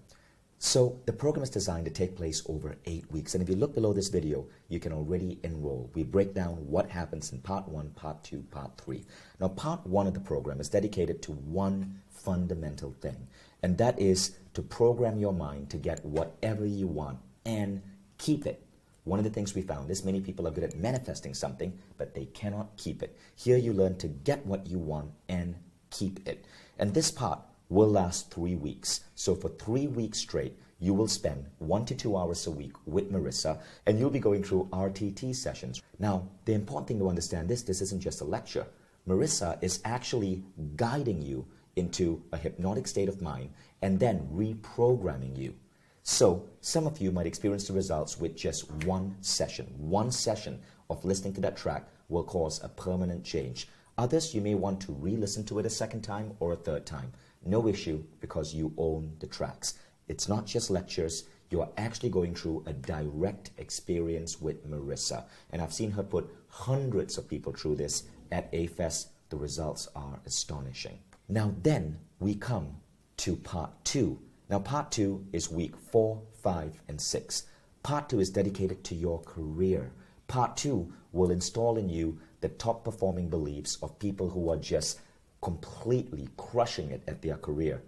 So the program is designed to take place over 8 weeks. And if you look below this video, you can already enroll. We break down what happens in part 1, part 2, part 3. Now, part 1 of the program is dedicated to one fundamental thing, and that is to program your mind to get whatever you want and keep it. One of the things we found is many people are good at manifesting something, but they cannot keep it. Here you learn to get what you want and keep it. And this part will last 3 weeks. So for 3 weeks straight, you will spend 1 to 2 hours a week with Marissa, and you'll be going through RTT sessions. Now, the important thing to understand this isn't just a lecture. Marissa is actually guiding you into a hypnotic state of mind and then reprogramming you. So some of you might experience the results with just one session. One session of listening to that track will cause a permanent change. Others, you may want to re-listen to it a second time or a third time. No issue, because you own the tracks. It's not just lectures. You are actually going through a direct experience with Marissa. And I've seen her put hundreds of people through this at A-Fest. The results are astonishing. Now then, we come to part 2. Now part 2 is week 4, 5, and 6. Part 2 is dedicated to your career. Part 2 will install in you the top performing beliefs of people who are just completely crushing it at their career.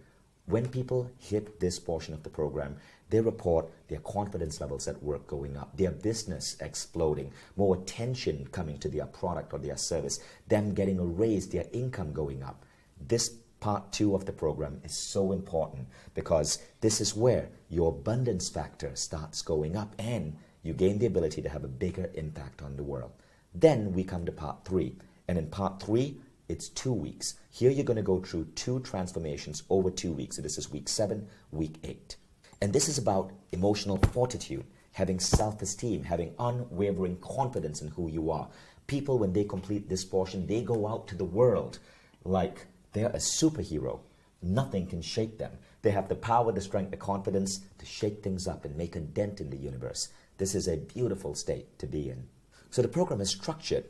When people hit this portion of the program, they report their confidence levels at work going up, their business exploding, more attention coming to their product or their service, them getting a raise, their income going up. This part 2 of the program is so important because this is where your abundance factor starts going up and you gain the ability to have a bigger impact on the world. Then we come to part 3. And in part 3, it's 2 weeks. Here you're going to go through 2 transformations over 2 weeks. So this is week 7, week 8. And this is about emotional fortitude, having self-esteem, having unwavering confidence in who you are. People, when they complete this portion, they go out to the world like they're a superhero. Nothing can shake them. They have the power, the strength, the confidence to shake things up and make a dent in the universe. This is a beautiful state to be in. So the program is structured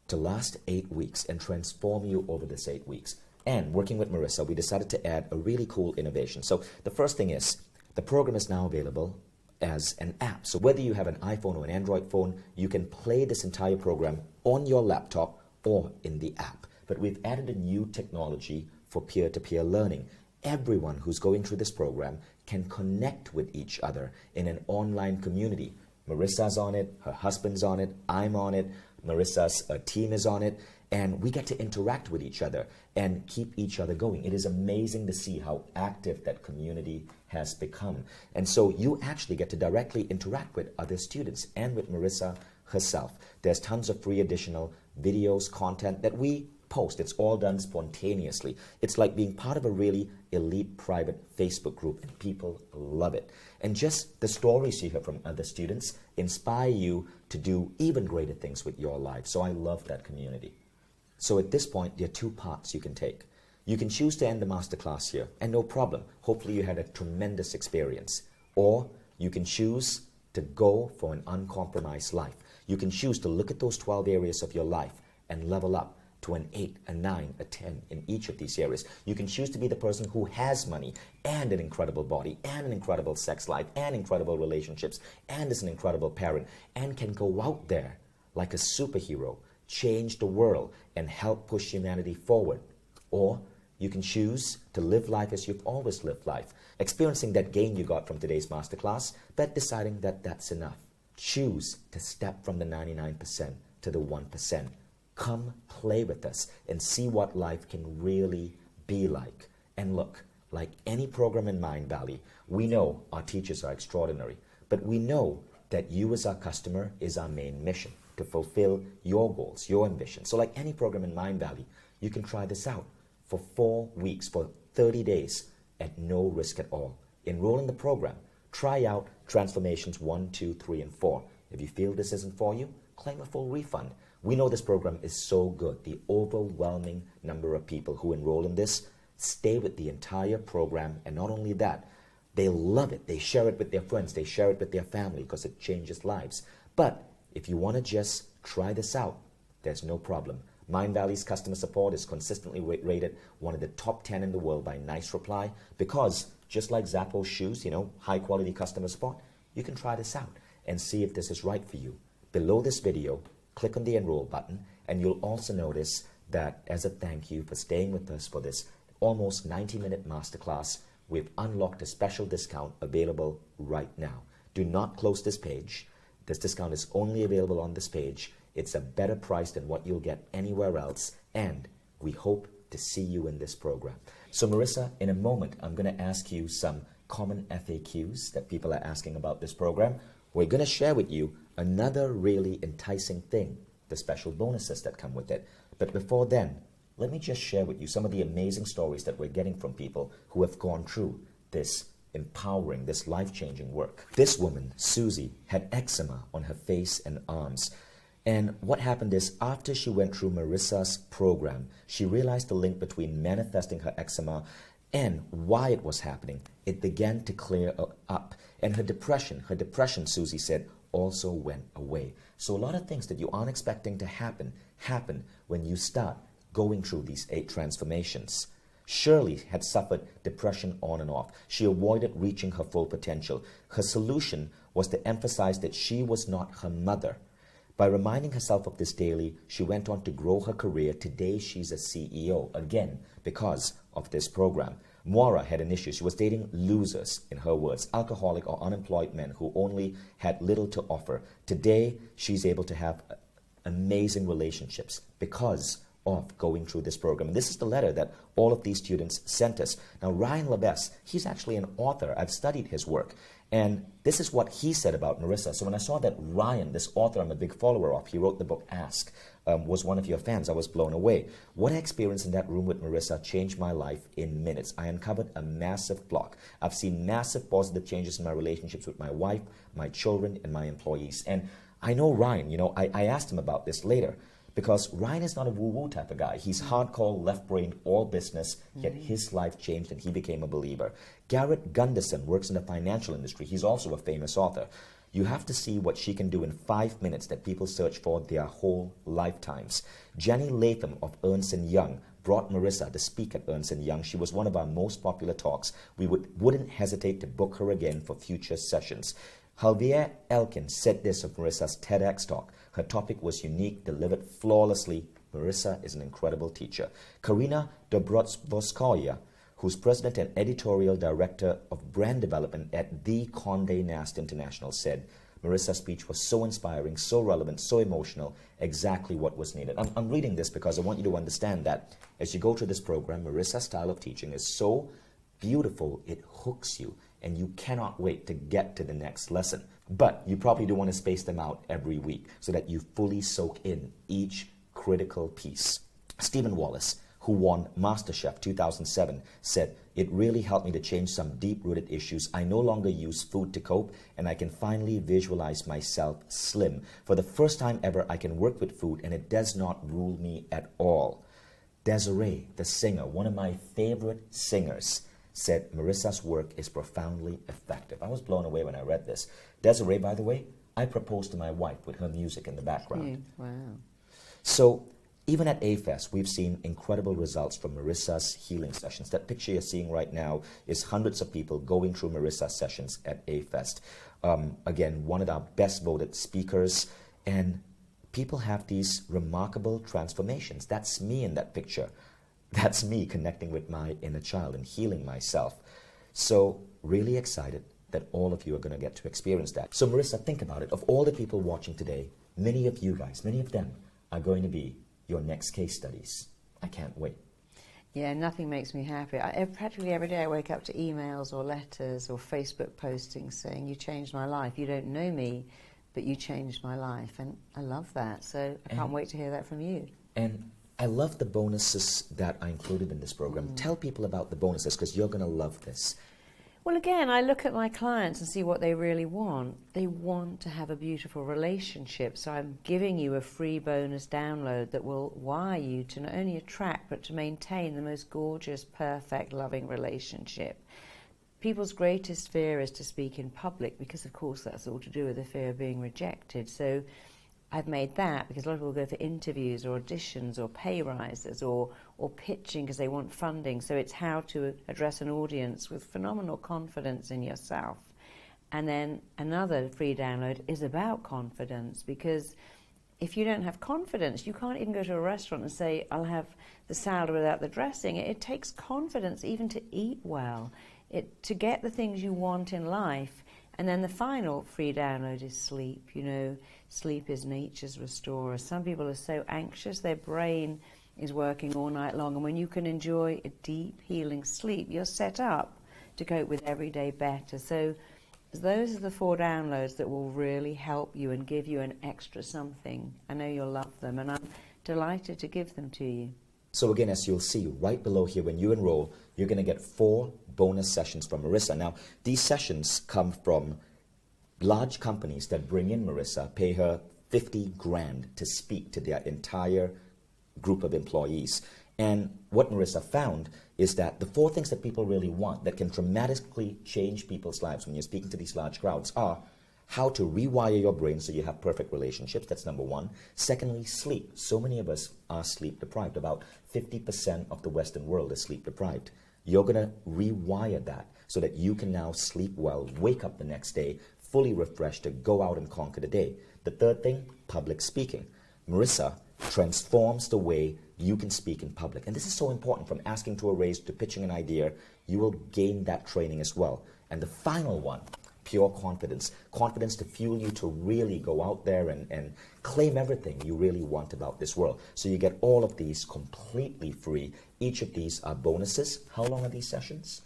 to last 8 weeks and transform you over this 8 weeks. And working with Marissa, we decided to add a really cool innovation. So the first thing is, the program is now available as an app. So whether you have an iPhone or an Android phone, you can play this entire program on your laptop or in the app. But we've added a new technology for peer-to-peer learning. Everyone who's going through this program can connect with each other in an online community. Marissa's on it, her husband's on it, I'm on it, Marissa's team is on it, and we get to interact with each other and keep each other going. It is amazing to see how active that community has become. And so you actually get to directly interact with other students and with Marissa herself. There's tons of free additional videos, content that we post. It's all done spontaneously. It's like being part of a really elite private Facebook group, and people love it. And just the stories you hear from other students inspire you to do even greater things with your life. So I love that community. So at this point, there are two paths you can take. You can choose to end the masterclass here, and no problem. Hopefully you had a tremendous experience. Or you can choose to go for an uncompromised life. You can choose to look at those 12 areas of your life and level up to an 8, a 9, a 10 in each of these areas. You can choose to be the person who has money and an incredible body and an incredible sex life and incredible relationships and is an incredible parent and can go out there like a superhero, change the world and help push humanity forward. Or you can choose to live life as you've always lived life, experiencing that gain you got from today's masterclass, but deciding that that's enough. Choose to step from the 99% to the 1%. Come play with us and see what life can really be like. And look, like any program in Mind Valley, we know our teachers are extraordinary, but we know that you as our customer is our main mission, to fulfill your goals, your ambitions. So like any program in Mind Valley, you can try this out for 4 weeks, for 30 days at no risk at all. Enroll in the program. Try out Transformations 1, 2, 3, and 4. If you feel this isn't for you, claim a full refund. We know this program is so good. The overwhelming number of people who enroll in this stay with the entire program, and not only that, they love it. They share it with their friends. They share it with their family because it changes lives. But if you want to just try this out, there's no problem. Mind Valley's customer support is consistently rated one of the top 10 in the world by Nice Reply because just like Zappos shoes, high quality customer support, you can try this out and see if this is right for you. Below this video, click on the enroll button, and you'll also notice that as a thank you for staying with us for this almost 90-minute masterclass, we've unlocked a special discount available right now. Do not close this page. This discount is only available on this page. It's a better price than what you'll get anywhere else, and we hope to see you in this program. So Marissa, in a moment, I'm going to ask you some common FAQs that people are asking about this program. We're going to share with you another really enticing thing, the special bonuses that come with it. But before then, let me just share with you some of the amazing stories that we're getting from people who have gone through this empowering, this life-changing work. This woman, Susie, had eczema on her face and arms. And what happened is, after she went through Marissa's program, she realized the link between manifesting her eczema and why it was happening. It began to clear up. And her depression, Susie said, also went away. So a lot of things that you aren't expecting to happen when you start going through these 8 transformations. Shirley had suffered depression on and off. She avoided reaching her full potential. Her solution was to emphasize that she was not her mother. By reminding herself of this daily, she went on to grow her career. Today, she's a CEO, again, because of this program. Moira had an issue. She was dating losers, in her words, alcoholic or unemployed men who only had little to offer. Today, she's able to have amazing relationships because of going through this program. And this is the letter that all of these students sent us. Now, Ryan Labesse, he's actually an author. I've studied his work. And this is what he said about Marissa. So when I saw that Ryan, this author I'm a big follower of, he wrote the book Ask, was one of your fans, I was blown away. What I experienced in that room with Marissa changed my life in minutes. I uncovered a massive block. I've seen massive positive changes in my relationships with my wife, my children, and my employees. And I know Ryan, I asked him about this later, because Ryan is not a woo-woo type of guy. He's hardcore, left-brained, all business, yet his life changed and he became a believer. Garrett Gunderson works in the financial industry. He's also a famous author. You have to see what she can do in 5 minutes that people search for their whole lifetimes. Jenny Latham of Ernst & Young brought Marissa to speak at Ernst & Young. She was one of our most popular talks. We wouldn't hesitate to book her again for future sessions. Javier Elkin said this of Marissa's TEDx talk. Her topic was unique, delivered flawlessly. Marissa is an incredible teacher. Karina Dobrotvoskaya, who's president and editorial director of brand development at the Condé Nast International, said, Marissa's speech was so inspiring, so relevant, so emotional, exactly what was needed. I'm reading this because I want you to understand that as you go through this program, Marissa's style of teaching is so beautiful, it hooks you, and you cannot wait to get to the next lesson. But you probably do want to space them out every week so that you fully soak in each critical piece. Stephen Wallace, who won MasterChef 2007, said, "It really helped me to change some deep-rooted issues. I no longer use food to cope, and I can finally visualize myself slim. For the first time ever, I can work with food, and it does not rule me at all." Desiree, the singer, one of my favorite singers, said Marissa's work is profoundly effective. I was blown away when I read this. Desiree, by the way, I proposed to my wife with her music in the background. Wow. So even at A-Fest, we've seen incredible results from Marissa's healing sessions. That picture you're seeing right now is hundreds of people going through Marissa's sessions at A-Fest. Again, one of our best voted speakers, and people have these remarkable transformations. That's me in that picture. That's me connecting with my inner child and healing myself. So really excited that all of you are going to get to experience that. So Marissa, think about it. Of all the people watching today, many of you guys, many of them are going to be your next case studies. I can't wait. Yeah, nothing makes me happy. Practically every day I wake up to emails or letters or Facebook postings saying, "You changed my life. You don't know me, but you changed my life." And I love that. So I can't wait to hear that from you. And I love the bonuses that are included in this program. Tell people about the bonuses because you're going to love this. Well, again, I look at my clients and see what they really want. They want to have a beautiful relationship. So I'm giving you a free bonus download that will wire you to not only attract, but to maintain the most gorgeous, perfect, loving relationship. People's greatest fear is to speak in public because, of course, that's all to do with the fear of being rejected. So I've made that because a lot of people go for interviews or auditions or pay rises or pitching because they want funding. So it's how to address an audience with phenomenal confidence in yourself. And then another free download is about confidence, because if you don't have confidence, you can't even go to a restaurant and say, "I'll have the salad without the dressing." It takes confidence even to eat well, to get the things you want in life. And then the final free download is sleep. You know, sleep is nature's restorer. Some people are so anxious, their brain is working all night long. And when you can enjoy a deep, healing sleep, you're set up to cope with every day better. So those are the 4 downloads that will really help you and give you an extra something. I know you'll love them, and I'm delighted to give them to you. So again, as you'll see right below here, when you enroll, you're going to get 4 bonus sessions from Marissa. Now, these sessions come from large companies that bring in Marissa, pay her 50 grand to speak to their entire group of employees. And what Marissa found is that the 4 things that people really want that can dramatically change people's lives when you're speaking to these large crowds are how to rewire your brain so you have perfect relationships. That's number 1. Secondly, sleep. So many of us are sleep deprived. About 50% of the Western world is sleep deprived. You're going to rewire that so that you can now sleep well, wake up the next day, fully refreshed to go out and conquer the day. The third thing, public speaking. Marissa transforms the way you can speak in public. And this is so important, from asking to a raise to pitching an idea. You will gain that training as well. And the final one, pure confidence. Confidence to fuel you to really go out there and claim everything you really want about this world. So you get all of these completely free. Each of these are bonuses. How long are these sessions?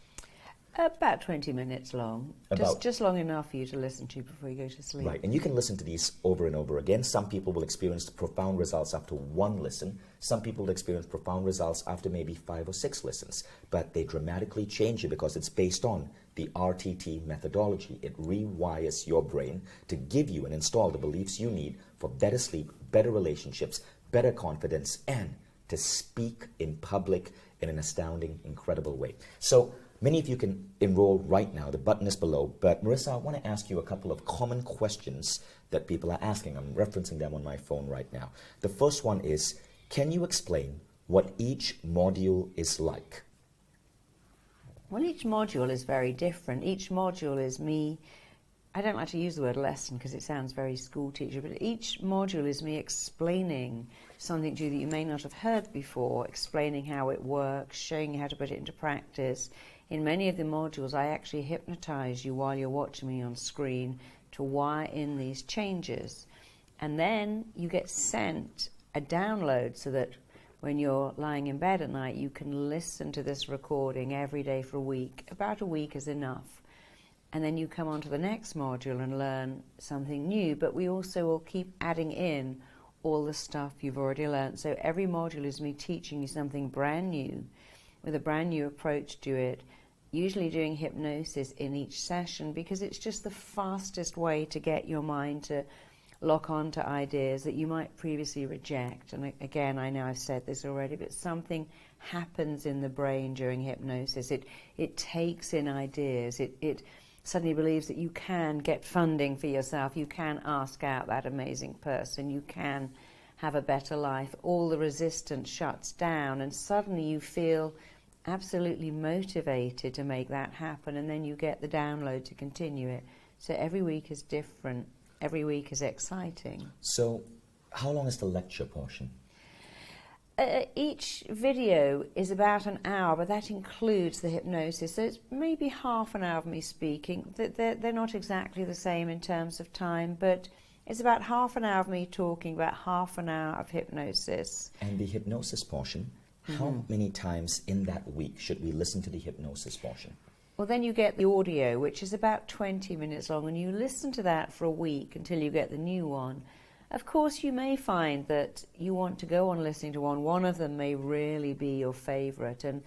About 20 minutes long. Just long enough for you to listen to before you go to sleep. Right, and you can listen to these over and over again. Some people will experience profound results after 1 listen. Some people will experience profound results after maybe 5 or 6 listens. But they dramatically change you because it's based on the RTT methodology. It rewires your brain to give you and install the beliefs you need for better sleep, better relationships, better confidence, and to speak in public in an astounding, incredible way. So many of you can enroll right now. The button is below. But Marissa, I want to ask you a couple of common questions that people are asking. I'm referencing them on my phone right now. The first one is, can you explain what each module is like? Well, each module is very different. Each module is me. I don't like to use the word lesson because it sounds very school teacher, but each module is me explaining something to you that you may not have heard before, explaining how it works, showing you how to put it into practice. In many of the modules, I actually hypnotize you while you're watching me on screen to wire in these changes. And then you get sent a download so that when you're lying in bed at night, you can listen to this recording every day for a week. About a week is enough. And then you come on to the next module and learn something new. But we also will keep adding in all the stuff you've already learned. So every module is me teaching you something brand new with a brand new approach to it, usually doing hypnosis in each session because it's just the fastest way to get your mind to lock on to ideas that you might previously reject. And again, I know I've said this already, but something happens in the brain during hypnosis. It takes in ideas. It suddenly believes that you can get funding for yourself. You can ask out that amazing person. You can have a better life. All the resistance shuts down, and suddenly you feel absolutely motivated to make that happen, and then you get the download to continue it. So every week is different. Every week is exciting. So how long is the lecture portion? Each video is about an hour, but that includes the hypnosis. So it's maybe half an hour of me speaking. They're not exactly the same in terms of time, but it's about half an hour of me talking, about half an hour of hypnosis. And the hypnosis portion, how many times in that week should we listen to the hypnosis portion? Well, then you get the audio, which is about 20 minutes long, and you listen to that for a week until you get the new one. Of course, you may find that you want to go on listening to one. One of them may really be your favourite, and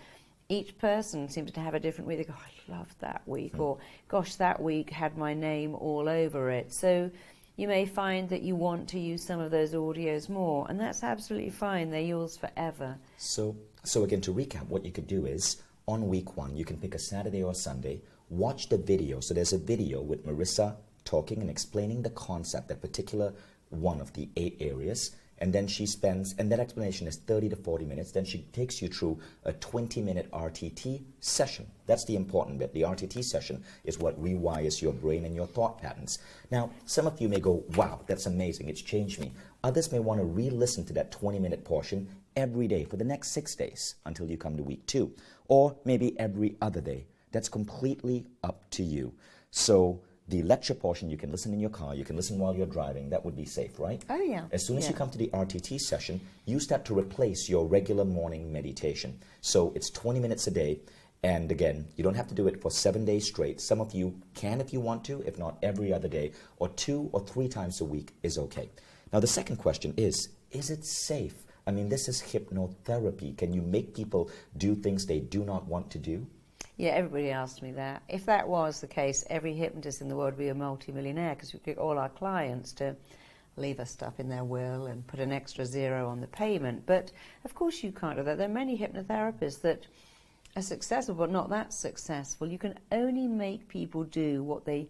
each person seems to have a different week. They go, I loved that week, or gosh, that week had my name all over it. So you may find that you want to use some of those audios more, and that's absolutely fine. They're yours forever. So again, to recap, what you could do is, on week 1, you can pick a Saturday or Sunday, watch the video. So there's a video with Marissa talking and explaining the concept, that particular one of the 8 areas, and then she spends, and that explanation is 30 to 40 minutes, then she takes you through a 20-minute RTT session. That's the important bit. The RTT session is what rewires your brain and your thought patterns. Now, some of you may go, wow, that's amazing, it's changed me. Others may want to re-listen to that 20-minute portion every day for the next 6 days until you come to week 2, or maybe every other day. That's completely up to you. So the lecture portion, you can listen in your car, you can listen while you're driving. That would be safe, right? Oh, yeah. As soon as you come to the RTT session, use that to replace your regular morning meditation. So it's 20 minutes a day. And again, you don't have to do it for 7 days straight. Some of you can if you want to, if not every other day, or 2 or 3 times a week is okay. Now, the second question is it safe? I mean, this is hypnotherapy. Can you make people do things they do not want to do? Yeah, everybody asked me that. If that was the case, every hypnotist in the world would be a multi-millionaire, because we get all our clients to leave us stuff in their will and put an extra 0 on the payment. But of course you can't do that. There are many hypnotherapists that are successful but not that successful. You can only make people do what they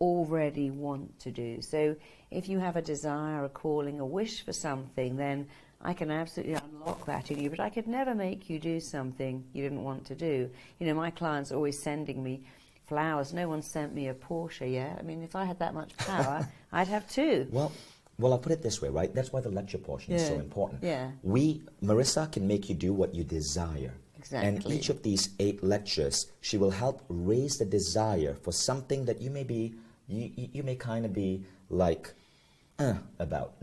already want to do. So if you have a desire, a calling, a wish for something, then I can absolutely unlock that in you, but I could never make you do something you didn't want to do. You know, my clients are always sending me flowers. No one sent me a Porsche yet. I mean, if I had that much power, I'd have 2. Well, I'll put it this way, right? That's why the lecture portion is so important. Yeah. Marissa can make you do what you desire. Exactly. And each of these 8 lectures, she will help raise the desire for something that you may be, you may kind of be like, about.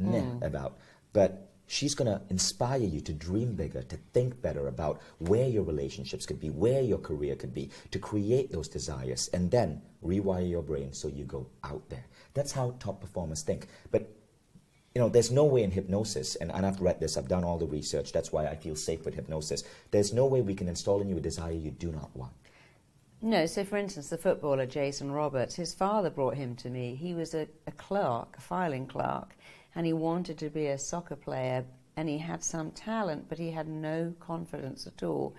But she's going to inspire you to dream bigger, to think better about where your relationships could be, where your career could be, to create those desires, and then rewire your brain so you go out there. That's how top performers think. But, you know, there's no way in hypnosis, and I've read this, I've done all the research, that's why I feel safe with hypnosis. There's no way we can install in you a desire you do not want. No, so for instance, the footballer Jason Roberts, his father brought him to me. He was a clerk, a filing clerk, and he wanted to be a soccer player, and he had some talent, but he had no confidence at all.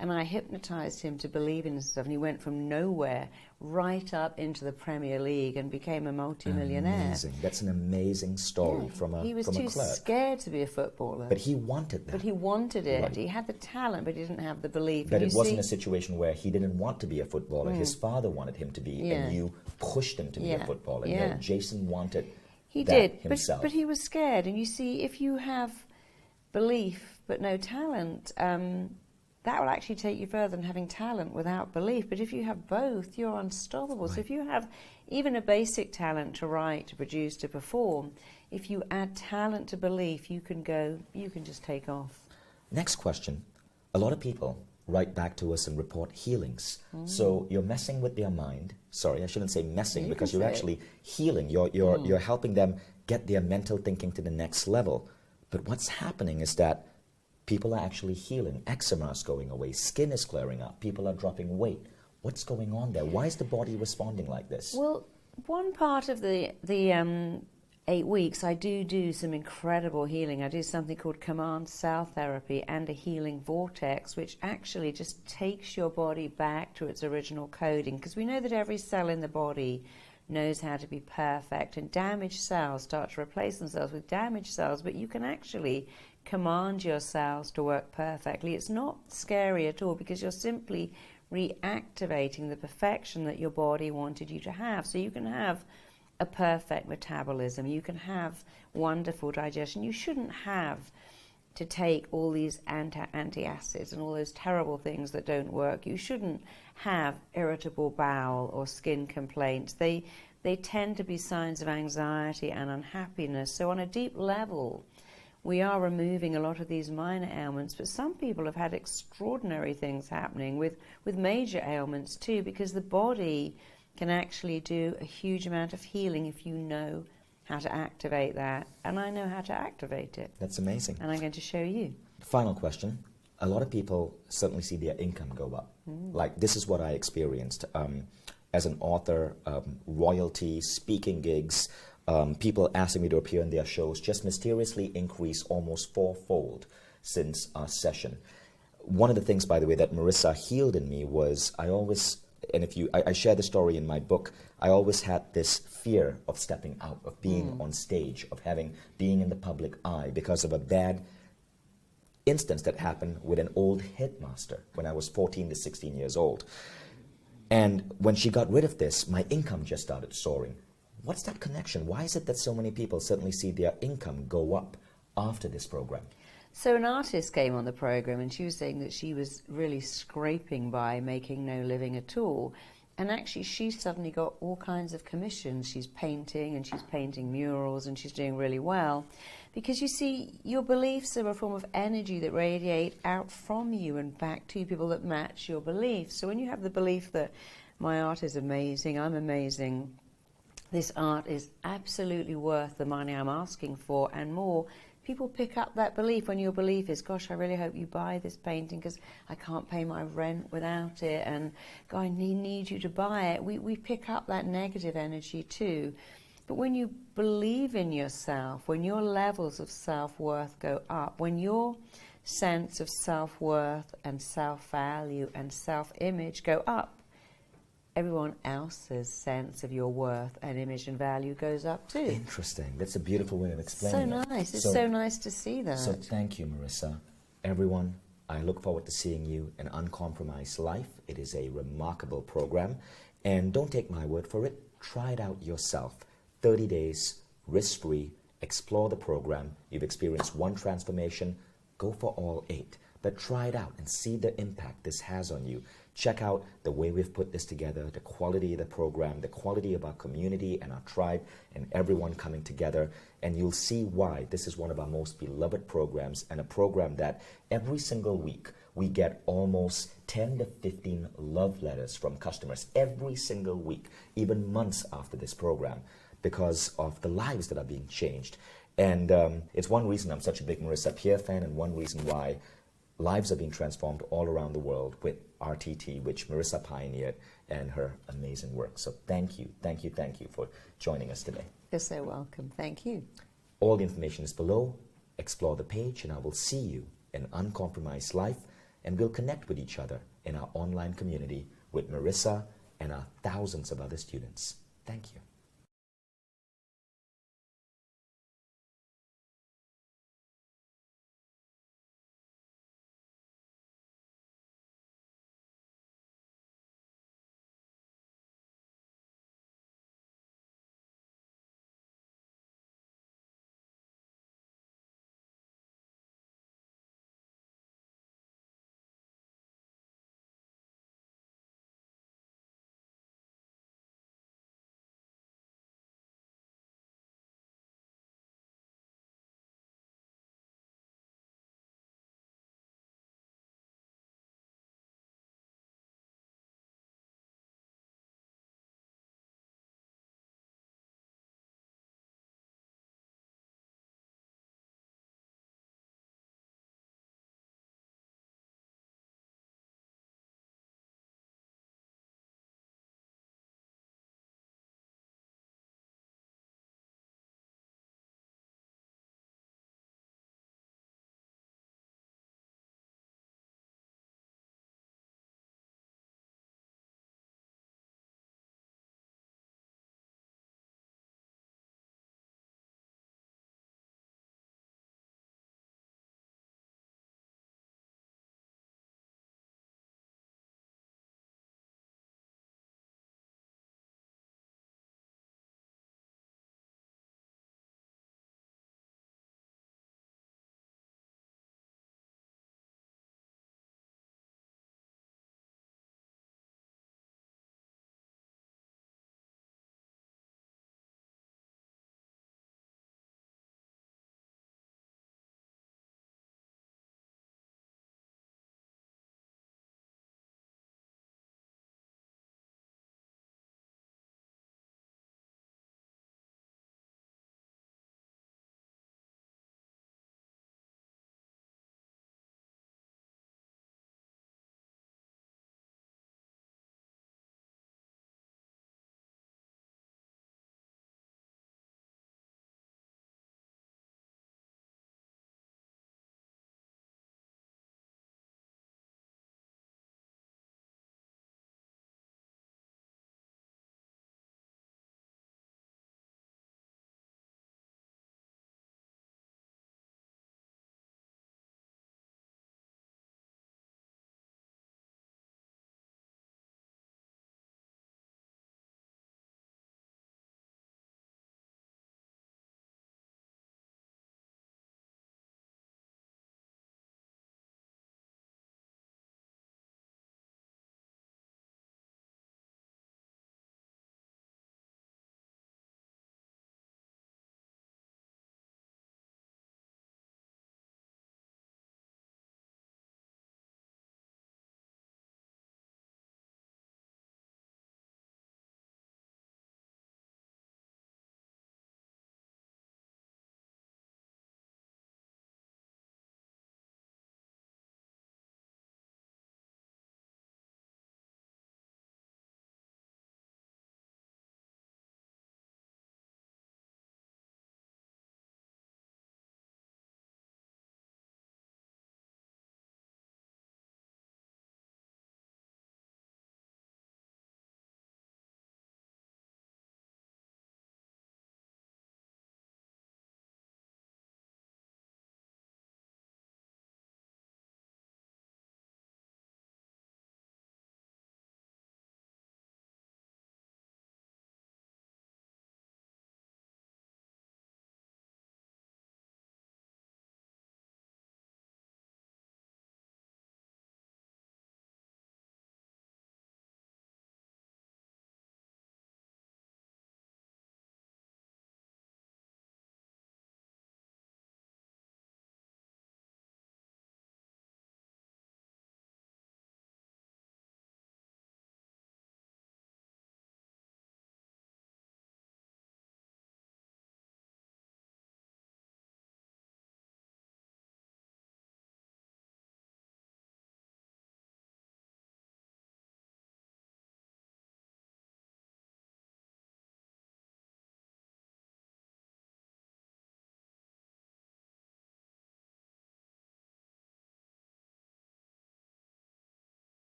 And I hypnotized him to believe in himself, and he went from nowhere right up into the Premier League and became a multi-millionaire. Amazing. That's an amazing story from a clerk. He was too scared to be a footballer. But he wanted that. But he wanted it. Right. He had the talent, but he didn't have the belief. But it wasn't a situation where he didn't want to be a footballer. His father wanted him to be, and you pushed him to be a footballer. Yeah. No, Jason wanted He that did, himself. but he was scared. And you see, if you have belief but no talent, that will actually take you further than having talent without belief. But if you have both, you're unstoppable. Right. So if you have even a basic talent to write, to produce, to perform, if you add talent to belief, you can just take off. Next question. A lot of people write back to us and report healings. So you're messing with their mind. Sorry, I shouldn't say messing, because you're actually healing. You're helping them get their mental thinking to the next level. But what's happening is that people are actually healing. Eczema is going away. Skin is clearing up. People are dropping weight. What's going on there? Why is the body responding like this? Well, one part of the 8 weeks, I do some incredible healing. I do something called command cell therapy and a healing vortex, which actually just takes your body back to its original coding, because we know that every cell in the body knows how to be perfect, and damaged cells start to replace themselves with damaged cells, but you can actually command your cells to work perfectly. It's not scary at all, because you're simply reactivating the perfection that your body wanted you to have. So you can have a perfect metabolism, you can have wonderful digestion. You shouldn't have to take all these antacids and all those terrible things that don't work. You shouldn't have irritable bowel or skin complaints. They tend to be signs of anxiety and unhappiness. So on a deep level, we are removing a lot of these minor ailments, but some people have had extraordinary things happening with major ailments too, because the body can actually do a huge amount of healing if you know how to activate that. And I know how to activate it. That's amazing. And I'm going to show you. Final question. A lot of people suddenly see their income go up. Like, this is what I experienced. As an author, royalty, speaking gigs, people asking me to appear in their shows just mysteriously increase almost 4-fold since our session. One of the things, by the way, that Marissa healed in me was I share the story in my book. I always had this fear of stepping out, of being on stage, of being in the public eye because of a bad instance that happened with an old headmaster when I was 14 to 16 years old. And when she got rid of this, my income just started soaring. What's that connection? Why is it that so many people suddenly see their income go up after this program? So an artist came on the program, and she was saying that she was really scraping by, making no living at all. And actually she suddenly got all kinds of commissions. She's painting, and she's painting murals, and she's doing really well. Because you see, your beliefs are a form of energy that radiate out from you and back to people that match your beliefs. So when you have the belief that my art is amazing, I'm amazing, this art is absolutely worth the money I'm asking for and more, people pick up that belief. When your belief is, gosh, I really hope you buy this painting because I can't pay my rent without it, and God, I need you to buy it. We pick up that negative energy too. But when you believe in yourself, when your levels of self-worth go up, when your sense of self-worth and self-value and self-image go up, everyone else's sense of your worth and image and value goes up too. Interesting. That's a beautiful way of explaining it. So nice. It's so nice to see that. So thank you, Marissa. Everyone, I look forward to seeing you in Uncompromised Life. It is a remarkable program. And don't take my word for it. Try it out yourself. 30 days, risk-free. Explore the program. You've experienced one transformation. Go for all 8. But try it out and see the impact this has on you. Check out the way we've put this together, the quality of the program, the quality of our community and our tribe and everyone coming together, and you'll see why this is one of our most beloved programs, and a program that every single week we get almost 10 to 15 love letters from customers every single week, even months after this program, because of the lives that are being changed. And it's one reason I'm such a big Marissa Peer fan, and one reason why lives are being transformed all around the world with RTT, which Marissa pioneered, and her amazing work. So thank you for joining us today. You're so welcome. Thank you. All the information is below. Explore the page, and I will see you in Uncompromised Life, and we'll connect with each other in our online community with Marissa and our thousands of other students. Thank you.